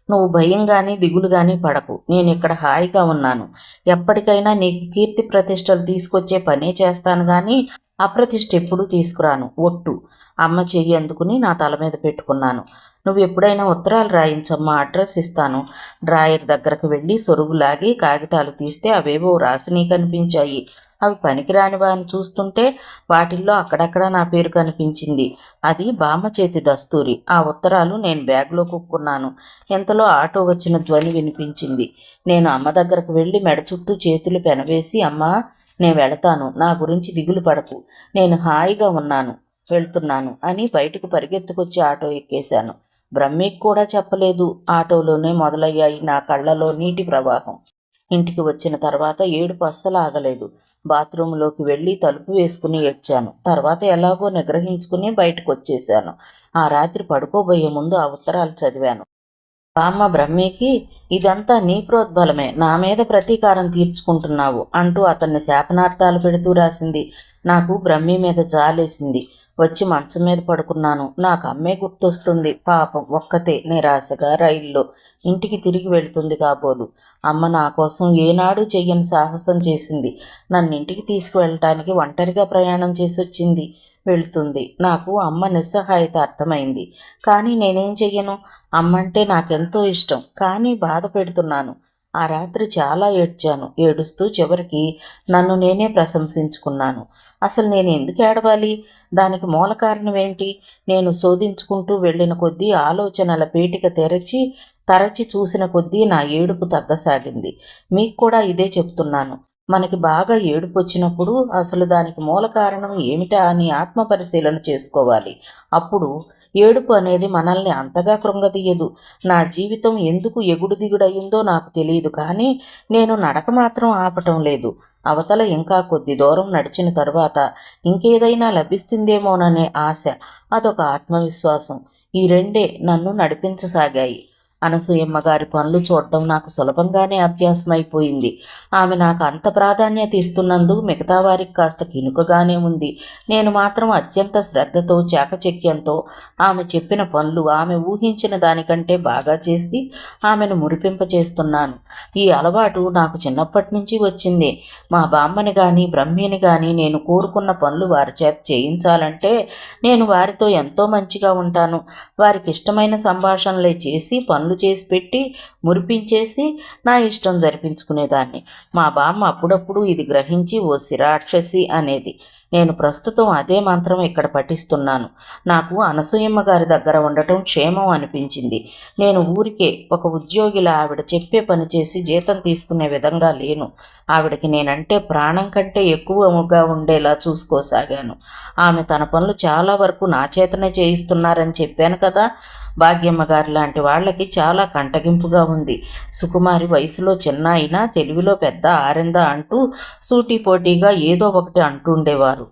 నువ్వు భయం కానీ దిగులు కానీ పడకు. నేను ఇక్కడ హాయిగా ఉన్నాను. ఎప్పటికైనా నీకు కీర్తి ప్రతిష్టలు తీసుకొచ్చే పనే చేస్తాను కానీ అప్రతిష్ఠ ఎప్పుడూ తీసుకురాను, ఒట్టు. అమ్మ చెయ్యి అందుకుని నా తల మీద పెట్టుకున్నాను. నువ్వు ఎప్పుడైనా ఉత్తరాలు రాయించమ్మా, అడ్రస్ ఇస్తాను. డ్రాయర్ దగ్గరకు వెళ్ళి సొరుగులాగి కాగితాలు తీస్తే అవేవో రాసినవి కనిపించాయి. అవి పనికిరానివని చూస్తుంటే వాటిల్లో అక్కడక్కడ నా పేరు కనిపించింది. అది బామ్మ చేతి దస్తూరి. ఆ ఉత్తరాలు నేను బ్యాగ్లో కుక్కున్నాను. ఇంతలో ఆటో వచ్చిన ధ్వని వినిపించింది. నేను అమ్మ దగ్గరకు వెళ్ళి మెడ చుట్టూ చేతులు పెనవేసి, అమ్మా, నేను వెళతాను, నా గురించి దిగులు పడకు, నేను హాయిగా వెళ్తున్నాను అని బయటకు పరిగెత్తుకొచ్చి ఆటో ఎక్కేశాను. బ్రహ్మికి కూడా చెప్పలేదు. ఆటోలోనే మొదలయ్యాయి నా కళ్ళలో నీటి ప్రవాహం. ఇంటికి వచ్చిన తర్వాత ఏడుపు అస్సలు ఆగలేదు. బాత్రూంలోకి వెళ్ళి తలుపు వేసుకుని ఏడ్చాను. తర్వాత ఎలాగో నిగ్రహించుకుని బయటకు వచ్చేశాను. ఆ రాత్రి పడుకోబోయే ముందు ఆ ఉత్తరాలు చదివాను. బామ్మ బ్రహ్మికి, ఇదంతా నీ ప్రోద్బలమే, నా మీద ప్రతీకారం తీర్చుకుంటున్నావు అంటూ అతన్ని శాపనార్థాలు పెడుతూ రాసింది. నాకు బ్రహ్మి మీద జాలేసింది. వచ్చి మంచం మీద పడుకున్నాను. నాకు అమ్మే గుర్తొస్తుంది. పాపం ఒక్కతే నిరాశగా రైల్లో ఇంటికి తిరిగి వెళుతుంది కాబోలు. అమ్మ నా కోసం ఏనాడు చెయ్యని సాహసం చేసింది. నన్ను ఇంటికి తీసుకువెళ్ళటానికి ఒంటరిగా ప్రయాణం చేసి వచ్చింది. వెళుతుంది. నాకు అమ్మ నిస్సహాయత అర్థమైంది. కానీ నేనేం చెయ్యను? అమ్మంటే నాకెంతో ఇష్టం, కానీ బాధ పెడుతున్నాను. ఆ రాత్రి చాలా ఏడ్చాను. ఏడుస్తూ చివరికి నన్ను నేనే ప్రశంసించుకున్నాను. అసలు నేను ఎందుకు ఏడవాలి? దానికి మూల కారణం ఏంటి? నేను శోధించుకుంటూ వెళ్ళిన కొద్దీ ఆలోచనల పీటిక తరచి చూసిన కొద్దీ నా ఏడుపు తగ్గసాగింది. మీకు కూడా ఇదే చెప్తున్నాను. మనకి బాగా ఏడుపు వచ్చినప్పుడు అసలు దానికి మూల కారణం ఏమిటా అని ఆత్మపరిశీలన చేసుకోవాలి. అప్పుడు ఏడుపు అనేది మనల్ని అంతగా కృంగదీయదు. నా జీవితం ఎందుకు ఎగుడు దిగుడయిందో నాకు తెలియదు, కానీ నేను నడక మాత్రం ఆపటం లేదు. అవతల ఇంకా కొద్ది దూరం నడిచిన తరువాత ఇంకేదైనా లభిస్తుందేమోననే ఆశ, అదొక ఆత్మవిశ్వాసం, ఈ రెండే నన్ను నడిపించసాగాయి. అనసూయమ్మ గారి పనులు చూడటం నాకు సులభంగానే అభ్యాసమైపోయింది. ఆమె నాకు అంత ప్రాధాన్యత ఇస్తున్నందుకు మిగతా వారికి కాస్త కినుకగానే ఉంది. నేను మాత్రం అత్యంత శ్రద్ధతో చాకచక్యంతో ఆమె చెప్పిన పనులు ఆమె ఊహించిన దానికంటే బాగా చేసి ఆమెను మురిపింపచేస్తున్నాను. ఈ అలవాటు నాకు చిన్నప్పటి నుంచి వచ్చింది. మా బామ్మని కానీ బ్రహ్మిని కానీ నేను కోరుకున్న పనులు వారి చేత చేయించాలంటే నేను వారితో ఎంతో మంచిగా ఉంటాను. వారికి ఇష్టమైన సంభాషణలే చేసి పనులు చేసి పెట్టి మురిపించేసి నా ఇష్టం జరిపించుకునేదాన్ని. మా బామ్మ అప్పుడప్పుడు ఇది గ్రహించి ఓ శిరాక్షసి అనేది. నేను ప్రస్తుతం అదే మంత్రం ఇక్కడ పఠిస్తున్నాను. నాకు అనసూయమ్మ గారి దగ్గర ఉండటం క్షేమం అనిపించింది. నేను ఊరికే ఒక ఉద్యోగిలా ఆవిడ చెప్పే పని చేసి జీతం తీసుకునే విధంగా లేను. ఆవిడకి నేనంటే ప్రాణం కంటే ఎక్కువగా ఉండేలా చూసుకోసాగాను. ఆమె తన పనులు చాలా వరకు నా చేతనే చేయిస్తున్నారని చెప్పాను కదా. భాగ్యమ్మ గారి లాంటి వాళ్ళకి చాలా కంటగింపుగా ఉంది. సుకుమారి వయసులో చిన్న అయినా తెలివిలో పెద్ద ఆరెందా అంటూ సూటిపోటీగా ఏదో ఒకటి అంటుండేవారు.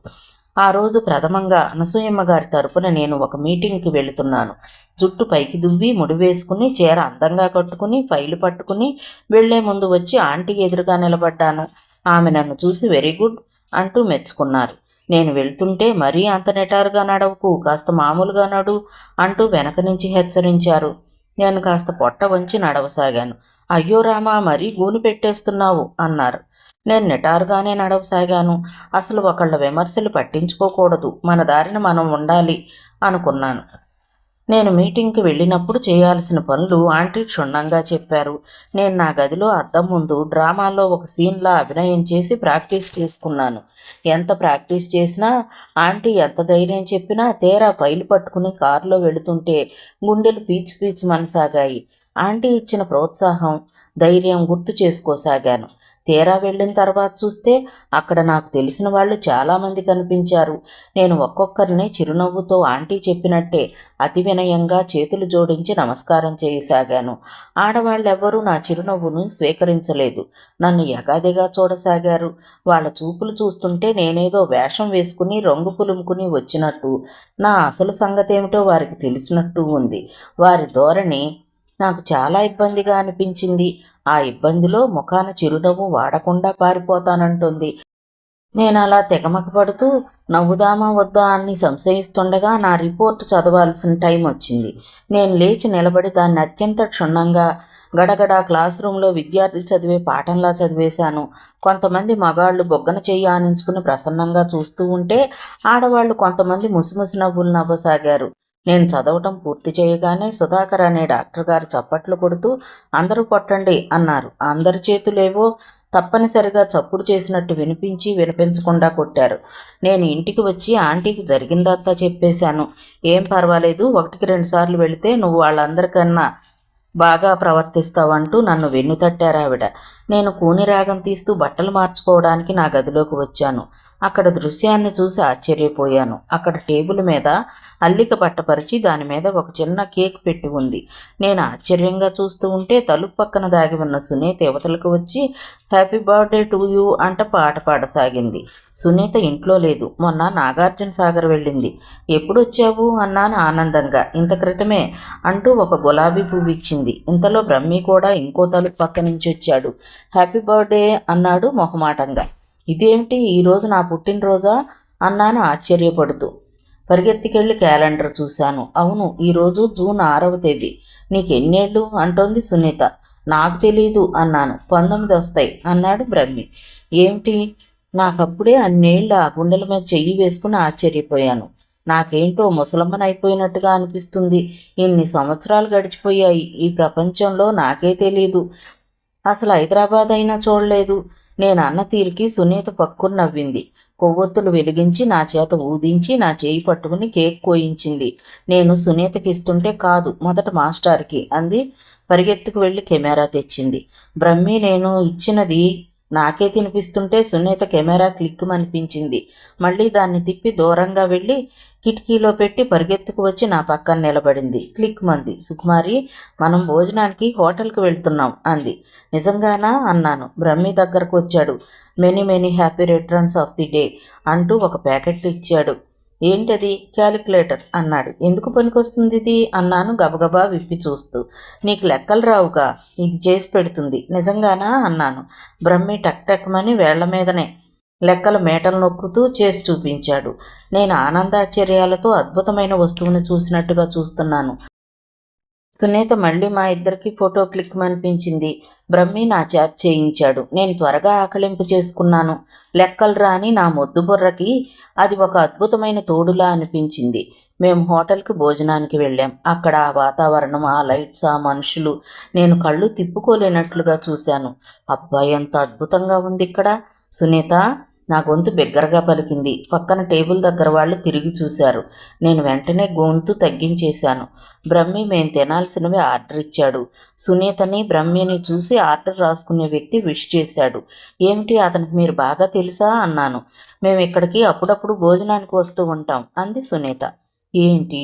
ఆ రోజు ప్రథమంగా అనసూయమ్మ గారి తరపున నేను ఒక మీటింగ్కి వెళుతున్నాను. జుట్టు పైకి దువ్వి ముడివేసుకుని చీర అందంగా కట్టుకుని ఫైలు పట్టుకుని వెళ్లే ముందు వచ్చి ఆంటీ ఎదురుగా నిలబడ్డాను. ఆమె నన్ను చూసి వెరీ గుడ్ అంటూ మెచ్చుకున్నారు. నేను వెళ్తుంటే మరీ అంత నిటారుగా నడవకు, కాస్త మామూలుగా నడు అంటూ వెనక నుంచి హెచ్చరించారు. నేను కాస్త పొట్ట వంచి నడవసాగాను. అయ్యో రామా, మరీ గూని పెట్టేస్తున్నావు అన్నారు. నేను నిటారుగానే నడవసాగాను. అసలు ఒకళ్ళ విమర్శలు పట్టించుకోకూడదు, మన దారిన మనం ఉండాలి అనుకున్నాను. నేను మీటింగ్కి వెళ్ళినప్పుడు చేయాల్సిన పనులు ఆంటీ క్షుణ్ణంగా చెప్పారు. నేను నా గదిలో అద్దం ముందు డ్రామాలో ఒక సీన్లా అభినయం చేసి ప్రాక్టీస్ చేసుకున్నాను. ఎంత ప్రాక్టీస్ చేసినా, ఆంటీ ఎంత ధైర్యం చెప్పినా తీరా ఫైలు పట్టుకుని కారులో వెళుతుంటే గుండెలు పీచు పీచు మనసాగాయి. ఆంటీ ఇచ్చిన ప్రోత్సాహం, ధైర్యం గుర్తు చేసుకోసాగాను. తీరా వెళ్ళిన తర్వాత చూస్తే అక్కడ నాకు తెలిసిన వాళ్ళు చాలామంది కనిపించారు. నేను ఒక్కొక్కరిని చిరునవ్వుతో ఆంటీ చెప్పినట్టే అతి వినయంగా చేతులు జోడించి నమస్కారం చేయసాగాను. ఆడవాళ్ళెవ్వరూ నా చిరునవ్వును స్వీకరించలేదు. నన్ను యగాదిగా చూడసాగారు. వాళ్ళ చూపులు చూస్తుంటే నేనేదో వేషం వేసుకుని రంగు పులుముకుని వచ్చినట్టు, నా అసలు సంగతేమిటో వారికి తెలిసినట్టు ఉంది. వారి ధోరణి నాకు చాలా ఇబ్బందిగా అనిపించింది. ఆ ఇబ్బందిలో ముఖాన చిరునవ్వు వాడకుండా పారిపోతానంటుంది. నేనలా తెగమకపడుతూ నవ్వుదామా వద్దా అని సంశయిస్తుండగా నా రిపోర్ట్ చదవాల్సిన టైం వచ్చింది. నేను లేచి నిలబడి దాన్ని అత్యంత క్షుణ్ణంగా గడగడ క్లాస్ రూంలో విద్యార్థి చదివే పాఠంలా చదివేశాను. కొంతమంది మగాళ్ళు బొగ్గన చెయ్యి ఆనించుకుని ప్రసన్నంగా చూస్తూ ఉంటే ఆడవాళ్లు కొంతమంది ముసిముసి నవ్వులు నవ్వసాగారు. నేను చదవటం పూర్తి చేయగానే సుధాకర్ అనే డాక్టర్ గారు చప్పట్లు కొడుతూ అందరూ కొట్టండి అన్నారు. అందరి చేతులేవో తప్పనిసరిగా చప్పుడు చేసినట్టు వినిపించకుండా కొట్టారు. నేను ఇంటికి వచ్చి ఆంటీకి జరిగిందంతా చెప్పేశాను. ఏం పర్వాలేదు, 1-2 సార్లు వెళితే నువ్వు వాళ్ళందరికన్నా బాగా ప్రవర్తిస్తావంటూ నన్ను వెన్నుతట్టారావిడ. నేను కూని రాగం తీస్తూ బట్టలు మార్చుకోవడానికి నా గదిలోకి వచ్చాను. అక్కడ దృశ్యాన్ని చూసి ఆశ్చర్యపోయాను. అక్కడ టేబుల్ మీద అల్లిక పట్టపరిచి దాని మీద ఒక చిన్న కేక్ పెట్టి ఉంది. నేను ఆశ్చర్యంగా చూస్తూ ఉంటే తలుపు పక్కన దాగి ఉన్న సునీత యువతలకు వచ్చి హ్యాపీ బర్త్డే టు యూ అంట పాట పాడసాగింది. సునీత ఇంట్లో లేదు, మొన్న నాగార్జున సాగర్ వెళ్ళింది. ఎప్పుడు వచ్చావు అన్నాను ఆనందంగా. ఇంత క్రితమే అంటూ ఒక గులాబీ పువ్వు ఇచ్చింది. ఇంతలో బ్రహ్మి కూడా ఇంకో తలుపు పక్క నుంచి వచ్చాడు. హ్యాపీ బర్త్డే అన్నాడు మొహమాటంగా. ఇదేమిటి, ఈరోజు నా పుట్టినరోజా అన్నాను ఆశ్చర్యపడుతూ. పరిగెత్తికెళ్ళి క్యాలెండర్ చూశాను. అవును, ఈరోజు జూన్ 6వ తేదీ. నీకెన్నేళ్ళు అంటోంది సునీత. నాకు తెలీదు అన్నాను. 19 వస్తాయి అన్నాడు బ్రహ్మి. ఏమిటి, నాకప్పుడే అన్నేళ్ళు ఆ గుండెల మీద చెయ్యి వేసుకుని ఆశ్చర్యపోయాను. నాకేంటో ముసలమ్మనైపోయినట్టుగా అనిపిస్తుంది. ఇన్ని సంవత్సరాలు గడిచిపోయాయి. ఈ ప్రపంచంలో నాకే తెలీదు. అసలు హైదరాబాద్ అయినా చూడలేదు. నేను అన్న తీరికి సునీత పక్కున నవ్వింది. కొవ్వొత్తులు వెలిగించి నా చేత ఊదించి నా చేయి పట్టుకుని కేక్ కోయించింది. నేను సునీతకి ఇస్తుంటే కాదు, మొదట మాస్టార్కి అంది. పరిగెత్తుకు వెళ్ళి కెమెరా తెచ్చింది. బ్రహ్మి నేను ఇచ్చినది నాకే తినిపిస్తుంటే సునీత కెమెరా క్లిక్కుమనిపించింది. మళ్ళీ దాన్ని తిప్పి దూరంగా వెళ్ళి కిటికీలో పెట్టి పరిగెత్తుకు వచ్చి నా పక్కన నిలబడింది. క్లిక్మంది. సుకుమారి, మనం భోజనానికి హోటల్కి వెళ్తున్నాం అంది. నిజంగానా అన్నాను. బ్రహ్మి దగ్గరకు వచ్చాడు. Many many happy returns of the day అంటూ ఒక ప్యాకెట్ ఇచ్చాడు. ఏంటది? క్యాలిక్యులేటర్ అన్నాడు. ఎందుకు పనికొస్తుంది ఇది అన్నాను గబగబా విప్పి చూస్తూ. నీకు లెక్కలు రావుగా, ఇది చేసి పెడుతుంది. నిజంగానా అన్నాను. బ్రహ్మి టక్ టక్మని వేళ్ల మీదనే లెక్కల మేటలు నొక్కుతూ చేసి చూపించాడు. నేను ఆనందాశ్చర్యాలతో అద్భుతమైన వస్తువును చూసినట్టుగా చూస్తున్నాను. సునీత మళ్ళీ మా ఇద్దరికి ఫోటో క్లిక్మనిపించింది. బ్రహ్మి నా చేత చేయించాడు. నేను త్వరగా ఆకలింపు చేసుకున్నాను. లెక్కలు రాని నా మొద్దు బుర్రకి అది ఒక అద్భుతమైన తోడులా అనిపించింది. మేము హోటల్కి భోజనానికి వెళ్ళాం. అక్కడ ఆ వాతావరణం, ఆ లైట్స్, ఆ మనుషులు నేను కళ్ళు తిప్పుకోలేనట్లుగా చూశాను. అబ్బాయి, ఎంత అద్భుతంగా ఉంది ఇక్కడ. సునీత, నా గొంతు బిగ్గరగా పలికింది. పక్కన టేబుల్ దగ్గర వాళ్ళు తిరిగి చూశారు. నేను వెంటనే గొంతు తగ్గించేశాను. బ్రహ్మి మేం తినాల్సినవి ఆర్డర్ ఇచ్చాడు. సునీతని బ్రహ్మిని చూసి ఆర్డర్ రాసుకునే వ్యక్తి విష్ చేశాడు. ఏమిటి, అతనికి మీరు బాగా తెలుసా అన్నాను. మేము ఇక్కడికి అప్పుడప్పుడు భోజనానికి వస్తూ ఉంటాం అంది సునీత. ఏంటి,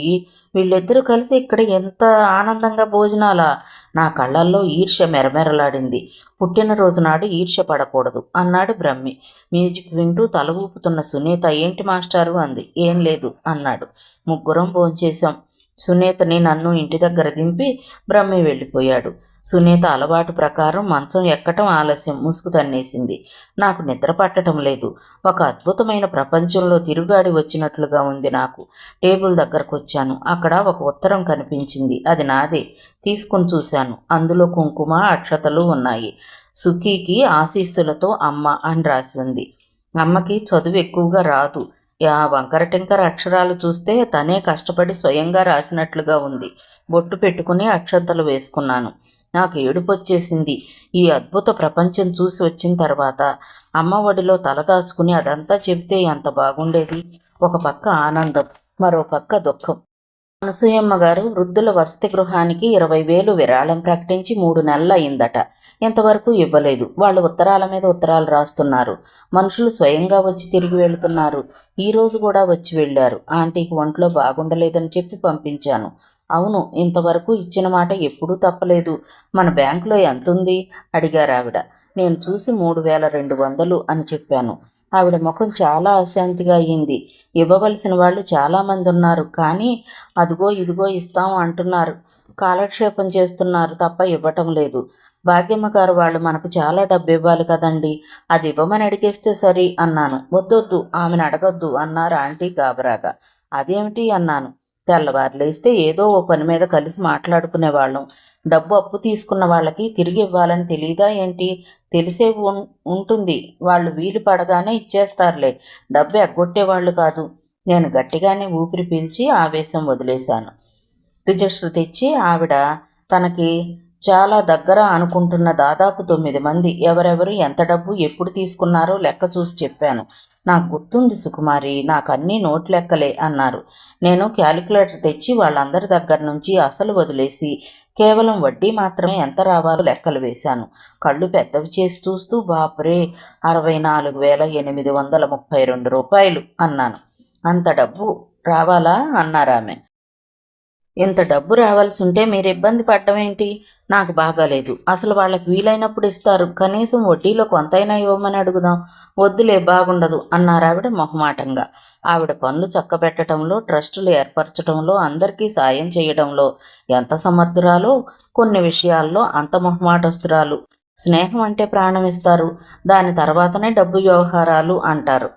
వీళ్ళిద్దరూ కలిసి ఇక్కడ ఎంత ఆనందంగా భోజనాలా? నా కళ్ళల్లో ఈర్ష్య మెరమెరలాడింది. పుట్టినరోజు నాడు ఈర్ష్య పడకూడదు అన్నాడు బ్రహ్మి. మ్యూజిక్ వింటూ తల ఊపుతున్న సునీత ఏంటి మాస్టారు అంది. ఏం లేదు అన్నాడు. ముగ్గురం భోంచేశాం. సునీతని నన్ను ఇంటి దగ్గర దింపి బ్రహ్మి వెళ్ళిపోయాడు. సునీత అలవాటు ప్రకారం మంచం ఎక్కటం ఆలస్యం, ముసుగు తన్నేసింది. నాకు నిద్ర పట్టడం లేదు. ఒక అద్భుతమైన ప్రపంచంలో తిరుగాడి వచ్చినట్లుగా ఉంది నాకు. టేబుల్ దగ్గరకు వచ్చాను. అక్కడ ఒక ఉత్తరం కనిపించింది. అది నాదే. తీసుకుని చూశాను. అందులో కుంకుమ, అక్షతలు ఉన్నాయి. సుఖీకి ఆశీస్సులతో అమ్మ అని రాసి ఉంది. అమ్మకి చదువు ఎక్కువగా రాదు. ఆ వంకర టింకర అక్షరాలు చూస్తే తనే కష్టపడి స్వయంగా రాసినట్లుగా ఉంది. బొట్టు పెట్టుకుని అక్షంతలు వేసుకున్నాను. నాకు ఏడుపు వచ్చేసింది. ఈ అద్భుత ప్రపంచం చూసి వచ్చిన తర్వాత అమ్మ ఒడిలో తలదాచుకుని అదంతా చెబితే ఎంత బాగుండేది. ఒక పక్క ఆనందం, మరో పక్క దుఃఖం. అనసూయమ్మ గారు వృద్ధుల వసతి గృహానికి 20,000 విరాళం ప్రకటించి 3 నెలలు అయిందట. ఇంతవరకు ఇవ్వలేదు. వాళ్ళు ఉత్తరాల మీద ఉత్తరాలు రాస్తున్నారు. మనుషులు స్వయంగా వచ్చి తిరిగి వెళుతున్నారు. ఈరోజు కూడా వచ్చి వెళ్ళారు. ఆంటీకి ఒంట్లో బాగుండలేదని చెప్పి పంపించాను. అవును, ఇంతవరకు ఇచ్చిన మాట ఎప్పుడూ తప్పలేదు. మన బ్యాంకులో ఎంతుంది అడిగారు ఆవిడ. నేను చూసి 3,200 అని చెప్పాను. ఆవిడ ముఖం చాలా అశాంతిగా అయ్యింది. ఇవ్వవలసిన వాళ్ళు చాలామంది ఉన్నారు, కానీ అదిగో ఇదిగో ఇస్తాం అంటున్నారు. కాలక్షేపం చేస్తున్నారు తప్ప ఇవ్వటం లేదు. భాగ్యమ్మ గారు వాళ్ళు మనకు చాలా డబ్బు ఇవ్వాలి కదండి, అది ఇవ్వమని అడిగేస్తే సరి అన్నాను. వద్దొద్దు, ఆమెను అడగొద్దు అన్నారు ఆంటీ గాబరాగా. అదేమిటి అన్నాను. తెల్లవారు లేస్తే ఏదో ఓ పని మీద కలిసి మాట్లాడుకునేవాళ్ళం. డబ్బు అప్పు తీసుకున్న వాళ్ళకి తిరిగి ఇవ్వాలని తెలియదా ఏంటి? తెలిసే ఉంటుంది. వాళ్ళు వీలు పడగానే ఇచ్చేస్తారులే, డబ్బు ఎగ్గొట్టేవాళ్ళు కాదు. నేను గట్టిగానే ఊపిరి పీల్చి ఆవేశం వదిలేశాను. రిజిస్టర్ తెచ్చి ఆవిడ తనకి చాలా దగ్గర అనుకుంటున్న దాదాపు 9 మంది ఎవరెవరు ఎంత డబ్బు ఎప్పుడు తీసుకున్నారో లెక్క చూసి చెప్పాను. నాకు గుర్తుంది సుకుమారి, నాకు అన్నీ నోట్ లెక్కలే అన్నారు. నేను క్యాలిక్యులేటర్ తెచ్చి వాళ్ళందరి దగ్గర నుంచి అసలు వదిలేసి కేవలం వడ్డీ మాత్రమే ఎంత రావాలో లెక్కలు వేశాను. కళ్ళు పెద్దవి చేసి చూస్తూ బాపురే, 64,832 రూపాయలు అన్నాను. అంత డబ్బు రావాలా అన్నారామె. ఇంత డబ్బు రావాల్సి ఉంటే మీరు ఇబ్బంది పడ్డం ఏంటి? నాకు బాగాలేదు. అసలు వాళ్ళకి వీలైనప్పుడు ఇస్తారు, కనీసం వడ్డీలో కొంతైనా ఇవ్వమని అడుగుదాం. వద్దులే, బాగుండదు అన్నారావిడ మొహమాటంగా. ఆవిడ పనులు చక్కబెట్టడంలో, ట్రస్టులు ఏర్పరచడంలో, అందరికీ సాయం చేయడంలో ఎంత సమర్థురాలో, కొన్ని విషయాల్లో అంత మొహమాటస్తురాలు. స్నేహం అంటే ప్రాణం ఇస్తారు, దాని తర్వాతనే డబ్బు వ్యవహారాలు అంటారు.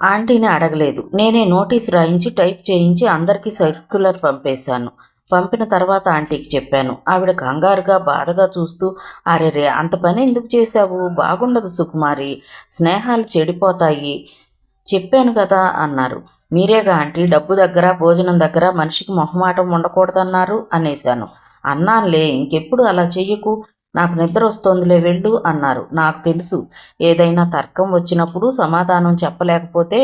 ఆంటీని అడగలేదు. నేనే నోటీస్ రాయించి టైప్ చేయించి అందరికీ సర్క్యులర్ పంపేశాను. పంపిన తర్వాత ఆంటీకి చెప్పాను. ఆవిడ కంగారుగా బాధగా చూస్తూ, అరెరే, అంత పని ఎందుకు చేశావు? బాగుండదు సుకుమారి, స్నేహాలు చెడిపోతాయి. చెప్పాను కదా అన్నారు. మీరేగా ఆంటీ డబ్బు దగ్గర భోజనం దగ్గర మనిషికి మొహమాటం ఉండకూడదన్నారు అనేశాను. అన్నానులే, ఇంకెప్పుడు అలా చెయ్యకు, నాకు నిద్ర వస్తోందిలే వెళ్ళు అన్నారు. నాకు తెలుసు, ఏదైనా తర్కం వచ్చినప్పుడు సమాధానం చెప్పలేకపోతే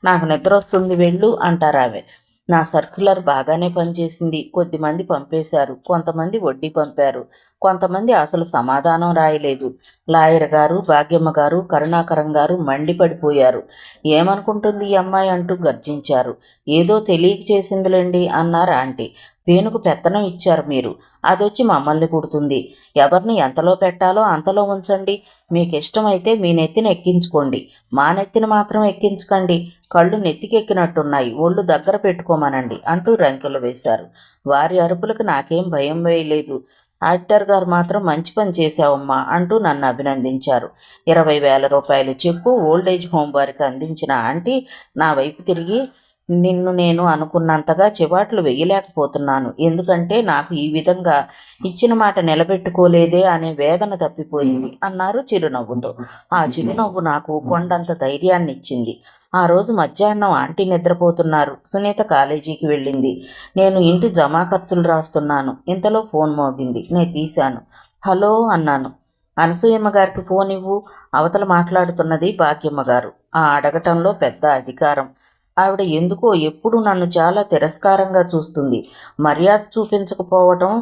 నాకు నిద్ర వస్తుంది వెళ్ళు అంటారావే. నా సర్క్యులర్ బాగానే పనిచేసింది. కొద్దిమంది పంపేశారు, కొంతమంది వడ్డీ పంపారు, కొంతమంది అసలు సమాధానం రాయలేదు. లాయర్ గారు, భాగ్యమ్మ గారు, కరుణాకరం గారు మండిపడిపోయారు. ఏమనుకుంటుంది ఈ అమ్మాయి అంటూ గర్జించారు. ఏదో తెలియక చేసిందిలేండి అన్నారు ఆంటీ. పేనుకు పెత్తనం ఇచ్చారు మీరు, అదొచ్చి మమ్మల్ని కుడుతుంది. ఎవరిని ఎంతలో పెట్టాలో అంతలో ఉంచండి. మీకు ఇష్టమైతే మీ నెత్తిని ఎక్కించుకోండి, మా నెత్తిని మాత్రం ఎక్కించకండి. కళ్ళు నెత్తికెక్కినట్టున్నాయి, ఒళ్ళు దగ్గర పెట్టుకోమనండి అంటూ రంకెలు వేశారు. వారి అరుపులకు నాకేం భయం వేయలేదు. యాక్టర్ గారు మాత్రం మంచి పని చేశావమ్మా అంటూ నన్ను అభినందించారు. 20,000 రూపాయలు చెక్కు ఓల్డేజ్ హోమ్ వారికి అందించిన ఆంటీ నా వైపు తిరిగి, నిన్ను నేను అనుకున్నంతగా చివాట్లు వేయలేకపోతున్నాను, ఎందుకంటే నాకు ఈ విధంగా ఇచ్చిన మాట నిలబెట్టుకోలేదే అనే వేదన తప్పిపోయింది అన్నారు చిరునవ్వుతో. ఆ చిరునవ్వు నాకు కొండంత ధైర్యాన్ని ఇచ్చింది. ఆ రోజు మధ్యాహ్నం ఆంటీ నిద్రపోతున్నారు. సునీత కాలేజీకి వెళ్ళింది. నేను ఇంటి జమా ఖర్చులు రాస్తున్నాను. ఇంతలో ఫోన్ మోగింది. నేను తీశాను. హలో అన్నాను. అనసూయమ్మ గారికి ఫోన్ ఇవ్వు, అవతల మాట్లాడుతున్నది భాగ్యమ్మ గారు. ఆ అడగటంలో పెద్ద అధికారం. ఆవిడ ఎందుకో ఎప్పుడు నన్ను చాలా తిరస్కారంగా చూస్తుంది. మర్యాద చూపించకపోవటం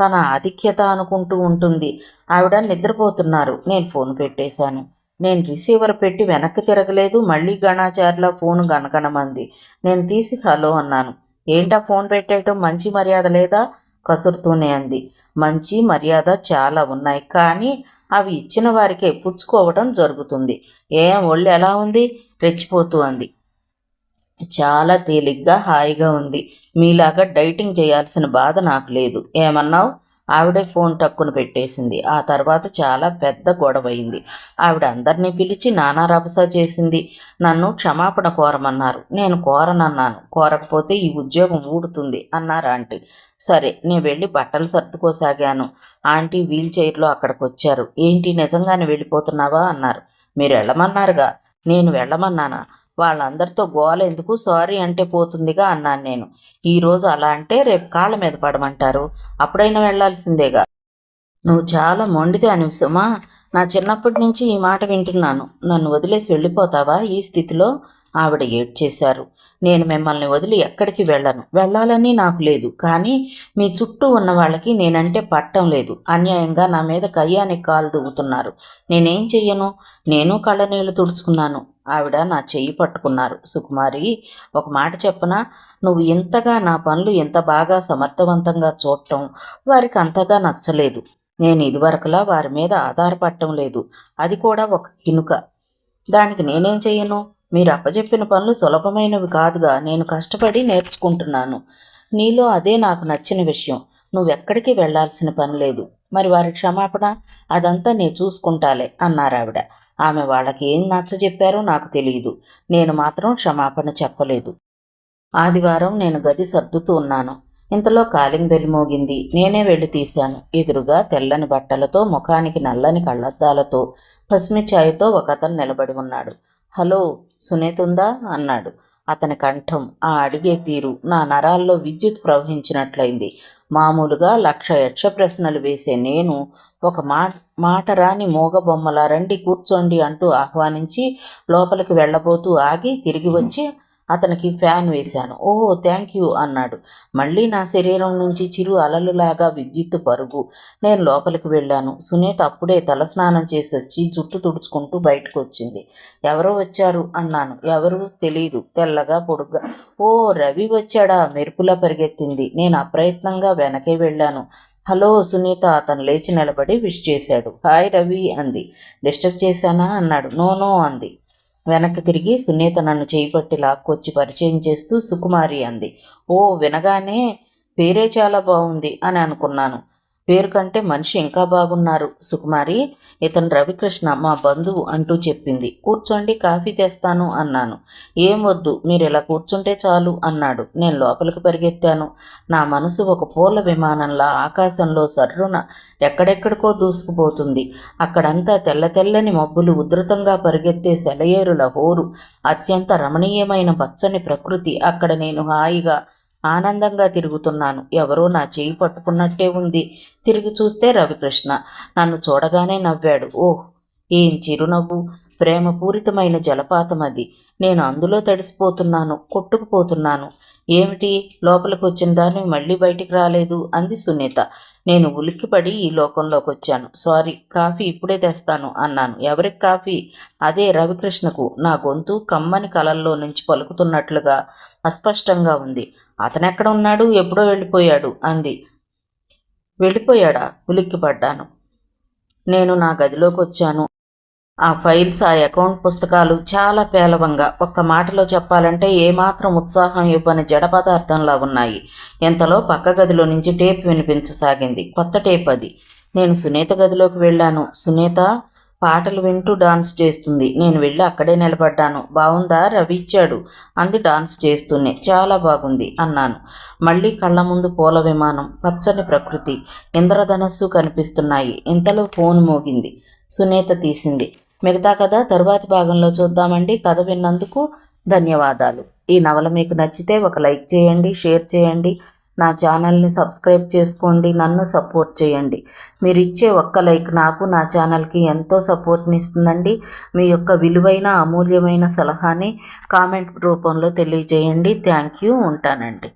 తన ఆధిక్యత అనుకుంటూ ఉంటుంది. ఆవిడ నిద్రపోతున్నారు. నేను ఫోన్ పెట్టేశాను. నేను రిసీవర్ పెట్టి వెనక్కి తిరగలేదు. మళ్ళీ గణాచారిలా ఫోన్ గనగనమంది. నేను తీసి హలో అన్నాను. ఏంటా ఫోన్ పెట్టేయటం, మంచి మర్యాద లేదా? కసురుతూనే అంది. మంచి మర్యాద చాలా ఉన్నాయి, కానీ అవి ఇచ్చిన వారికే పుచ్చుకోవటం జరుగుతుంది. ఏం ఒళ్ళు ఎలా ఉంది? రెచ్చిపోతూ అంది. చాలా తేలిగ్గా హాయిగా ఉంది. మీలాగా డైటింగ్ చేయాల్సిన బాధ నాకు లేదు. ఏమన్నావు? ఆవిడే ఫోన్ టక్కున పెట్టేసింది. ఆ తర్వాత చాలా పెద్ద గొడవైంది. ఆవిడ అందరినీ పిలిచి నానా రభస చేసింది. నన్ను క్షమాపణ కోరమన్నారు. నేను కోరనన్నాను. కోరకపోతే ఈ ఉద్యోగం ఊడుతుంది అన్నారు ఆంటీ. సరే, నేను వెళ్ళి బట్టలు సర్దుకోసాగాను. ఆంటీ వీల్ చైర్లో అక్కడికి వచ్చారు. ఏంటి, నిజంగానే వెళ్ళిపోతున్నావా అన్నారు. మీరు వెళ్ళమన్నారుగా. నేను వెళ్ళమన్నానా? వాళ్ళందరితో గోల ఎందుకు, సారీ అంటే పోతుందిగా అన్నాను నేను. ఈరోజు అలా అంటే రేపు కాళ్ళ మీద పడమంటారు, అప్పుడైనా వెళ్లాల్సిందేగా. నువ్వు చాలా మొండిది అనివిసమా. నా చిన్నప్పటి నుంచి ఈ మాట వింటున్నాను. నన్ను వదిలేసి వెళ్ళిపోతావా ఈ స్థితిలో? ఆవిడ ఏడ్చేశారు. నేను మిమ్మల్ని వదిలి ఎక్కడికి వెళ్ళను. వెళ్ళాలని నాకు లేదు, కానీ మీ చుట్టూ ఉన్న వాళ్ళకి నేనంటే పట్టం లేదు. అన్యాయంగా నా మీద కయ్యానికి కాలు దువ్వుతున్నారు. నేనేం చెయ్యను? నేను కళ్ళనీళ్లు తుడుచుకున్నాను. ఆవిడ నా చెయ్యి పట్టుకున్నారు. సుకుమారి, ఒక మాట చెప్పనా? నువ్వు ఇంతగా నా పనులు ఎంత బాగా సమర్థవంతంగా చూడటం వారికి అంతగా నచ్చలేదు. నేను ఇదివరకులా వారి మీద ఆధారపడటం లేదు. అది కూడా ఒక కినుక. దానికి నేనేం చెయ్యను? మీరు అప్పచెప్పిన పనులు సులభమైనవి కాదుగా. నేను కష్టపడి నేర్చుకుంటున్నాను. నీలో అదే నాకు నచ్చిన విషయం. నువ్వెక్కడికి వెళ్లాల్సిన పని లేదు. మరి వారి క్షమాపణ అదంతా నేను చూసుకుంటాలే అన్నారావిడ. ఆమె వాళ్ళకి ఏం నచ్చజెప్పారో నాకు తెలియదు. నేను మాత్రం క్షమాపణ చెప్పలేదు. ఆదివారం నేను గది సర్దుతూ ఉన్నాను. ఇంతలో కాలింగ్ బెల్ మోగింది. నేనే వెళ్ళి తీశాను. ఎదురుగా తెల్లని బట్టలతో, ముఖానికి నల్లని కళ్ళద్దాలతో, పసిమి ఛాయతో ఒకతను నిలబడి ఉన్నాడు. హలో, సునీతుందా అన్నాడు. అతని కంఠం, ఆ అడిగే తీరు నా నరాల్లో విద్యుత్ ప్రవహించినట్లయింది. మామూలుగా 1,00,000 యక్ష ప్రశ్నలు వేసే నేను ఒక మాట రాని మూగబొమ్మలా రండి కూర్చోండి అంటూ ఆహ్వానించి లోపలికి వెళ్ళబోతూ ఆగి తిరిగి వచ్చి అతనికి ఫ్యాన్ వేశాను. ఓహో, థ్యాంక్ యూ అన్నాడు. మళ్ళీ నా శరీరం నుంచి చిరు అలలులాగా విద్యుత్తు పరుగు. నేను లోపలికి వెళ్ళాను. సునీత అప్పుడే తలస్నానం చేసి వచ్చి జుట్టు తుడుచుకుంటూ బయటకు వచ్చింది. ఎవరో వచ్చారు అన్నాను. ఎవరు తెలీదు, తెల్లగా పొడుగ్గా. ఓ, రవి వచ్చాడా? మెరుపులా పరిగెత్తింది. నేను అప్రయత్నంగా వెనకే వెళ్ళాను. హలో సునీత. అతను లేచి నిలబడి విష్ చేశాడు. హాయ్ రవి అంది. డిస్టర్బ్ చేశానా అన్నాడు. నో అంది. వెనక్కి తిరిగి సునీత నన్ను చేయిపట్టి లాక్కొచ్చి పరిచయం చేస్తూ సుకుమారి అంది. ఓ, వినగానే పేరే చాలా బాగుంది అని అనుకున్నాను. పేరు కంటే మనిషి ఇంకా బాగున్నారు సుకుమారి. ఇతను రవికృష్ణ, మా బంధువు అంటూ చెప్పింది. కూర్చోండి, కాఫీ తెస్తాను అన్నాను. ఏం వద్దు, మీరు ఇలా కూర్చుంటే చాలు అన్నాడు. నేను లోపలికి పరిగెత్తాను. నా మనసు ఒక పూల విమానంలా ఆకాశంలో సర్రున ఎక్కడెక్కడికో దూసుకుపోతుంది. అక్కడంతా తెల్ల తెల్లని మబ్బులు, ఉధృతంగా పరిగెత్తే సెలయేరుల హోరు, అత్యంత రమణీయమైన పచ్చని ప్రకృతి. అక్కడ నేను హాయిగా ఆనందంగా తిరుగుతున్నాను. ఎవరో నా చేయి పట్టుకున్నట్టే ఉంది. తిరిగి చూస్తే రవికృష్ణ. నన్ను చూడగానే నవ్వాడు. ఓహ్, ఏం చిరునవ్వు! ప్రేమపూరితమైన జలపాతం అది. నేను అందులో తడిసిపోతున్నాను, కొట్టుకుపోతున్నాను. ఏమిటి, లోపలికి వచ్చిన దాన్ని మళ్ళీ బయటికి రాలేదు అంది సునీత. నేను ఉలిక్కిపడి ఈ లోకంలోకి వచ్చాను. సారీ, కాఫీ ఇప్పుడే తెస్తాను అన్నాను. ఎవరికి కాఫీ? అదే రవికృష్ణకు. నా గొంతు కమ్మని కలల్లో నుంచి పలుకుతున్నట్లుగా అస్పష్టంగా ఉంది. అతనెక్కడ ఉన్నాడు? ఎప్పుడో వెళ్ళిపోయాడు అంది. వెళ్ళిపోయాడా? ఉలిక్కిపడ్డాను. నేను నా గదిలోకి వచ్చాను. ఆ ఫైల్స్, ఆ అకౌంట్ పుస్తకాలు చాలా పేలవంగా, ఒక్క మాటలో చెప్పాలంటే ఏమాత్రం ఉత్సాహం ఇవ్వని జడ పదార్థంలా ఉన్నాయి. ఇంతలో పక్క గదిలో నుంచి టేప్ వినిపించసాగింది. కొత్త టేప్ అది. నేను సునీత గదిలోకి వెళ్ళాను. సునీత పాటలు వింటూ డాన్స్ చేస్తుంది. నేను వెళ్ళి అక్కడే నిలబడ్డాను. బాగుందా? రవి ఇచ్చాడు అంది డాన్స్ చేస్తూనే. చాలా బాగుంది అన్నాను. మళ్ళీ కళ్ళ ముందు పూల విమానం, పచ్చని ప్రకృతి, ఇంద్రధనస్సు కనిపిస్తున్నాయి. ఇంతలో ఫోన్ మోగింది. సునీత తీసింది. మిగతా కథ తరువాతి భాగంలో చూద్దామండి. కథ విన్నందుకు ధన్యవాదాలు. ఈ నవల మీకు నచ్చితే ఒక లైక్ చేయండి, షేర్ చేయండి, నా ఛానల్ని సబ్స్క్రైబ్ చేసుకోండి, నన్ను సపోర్ట్ చేయండి. మీరు ఇచ్చే ఒక్క లైక్ నాకు, నా ఛానల్కి ఎంతో సపోర్ట్ని ఇస్తుందండి. మీ యొక్క విలువైన అమూల్యమైన సలహాని కామెంట్ రూపంలో తెలియజేయండి. Thank you. ఉంటానండి.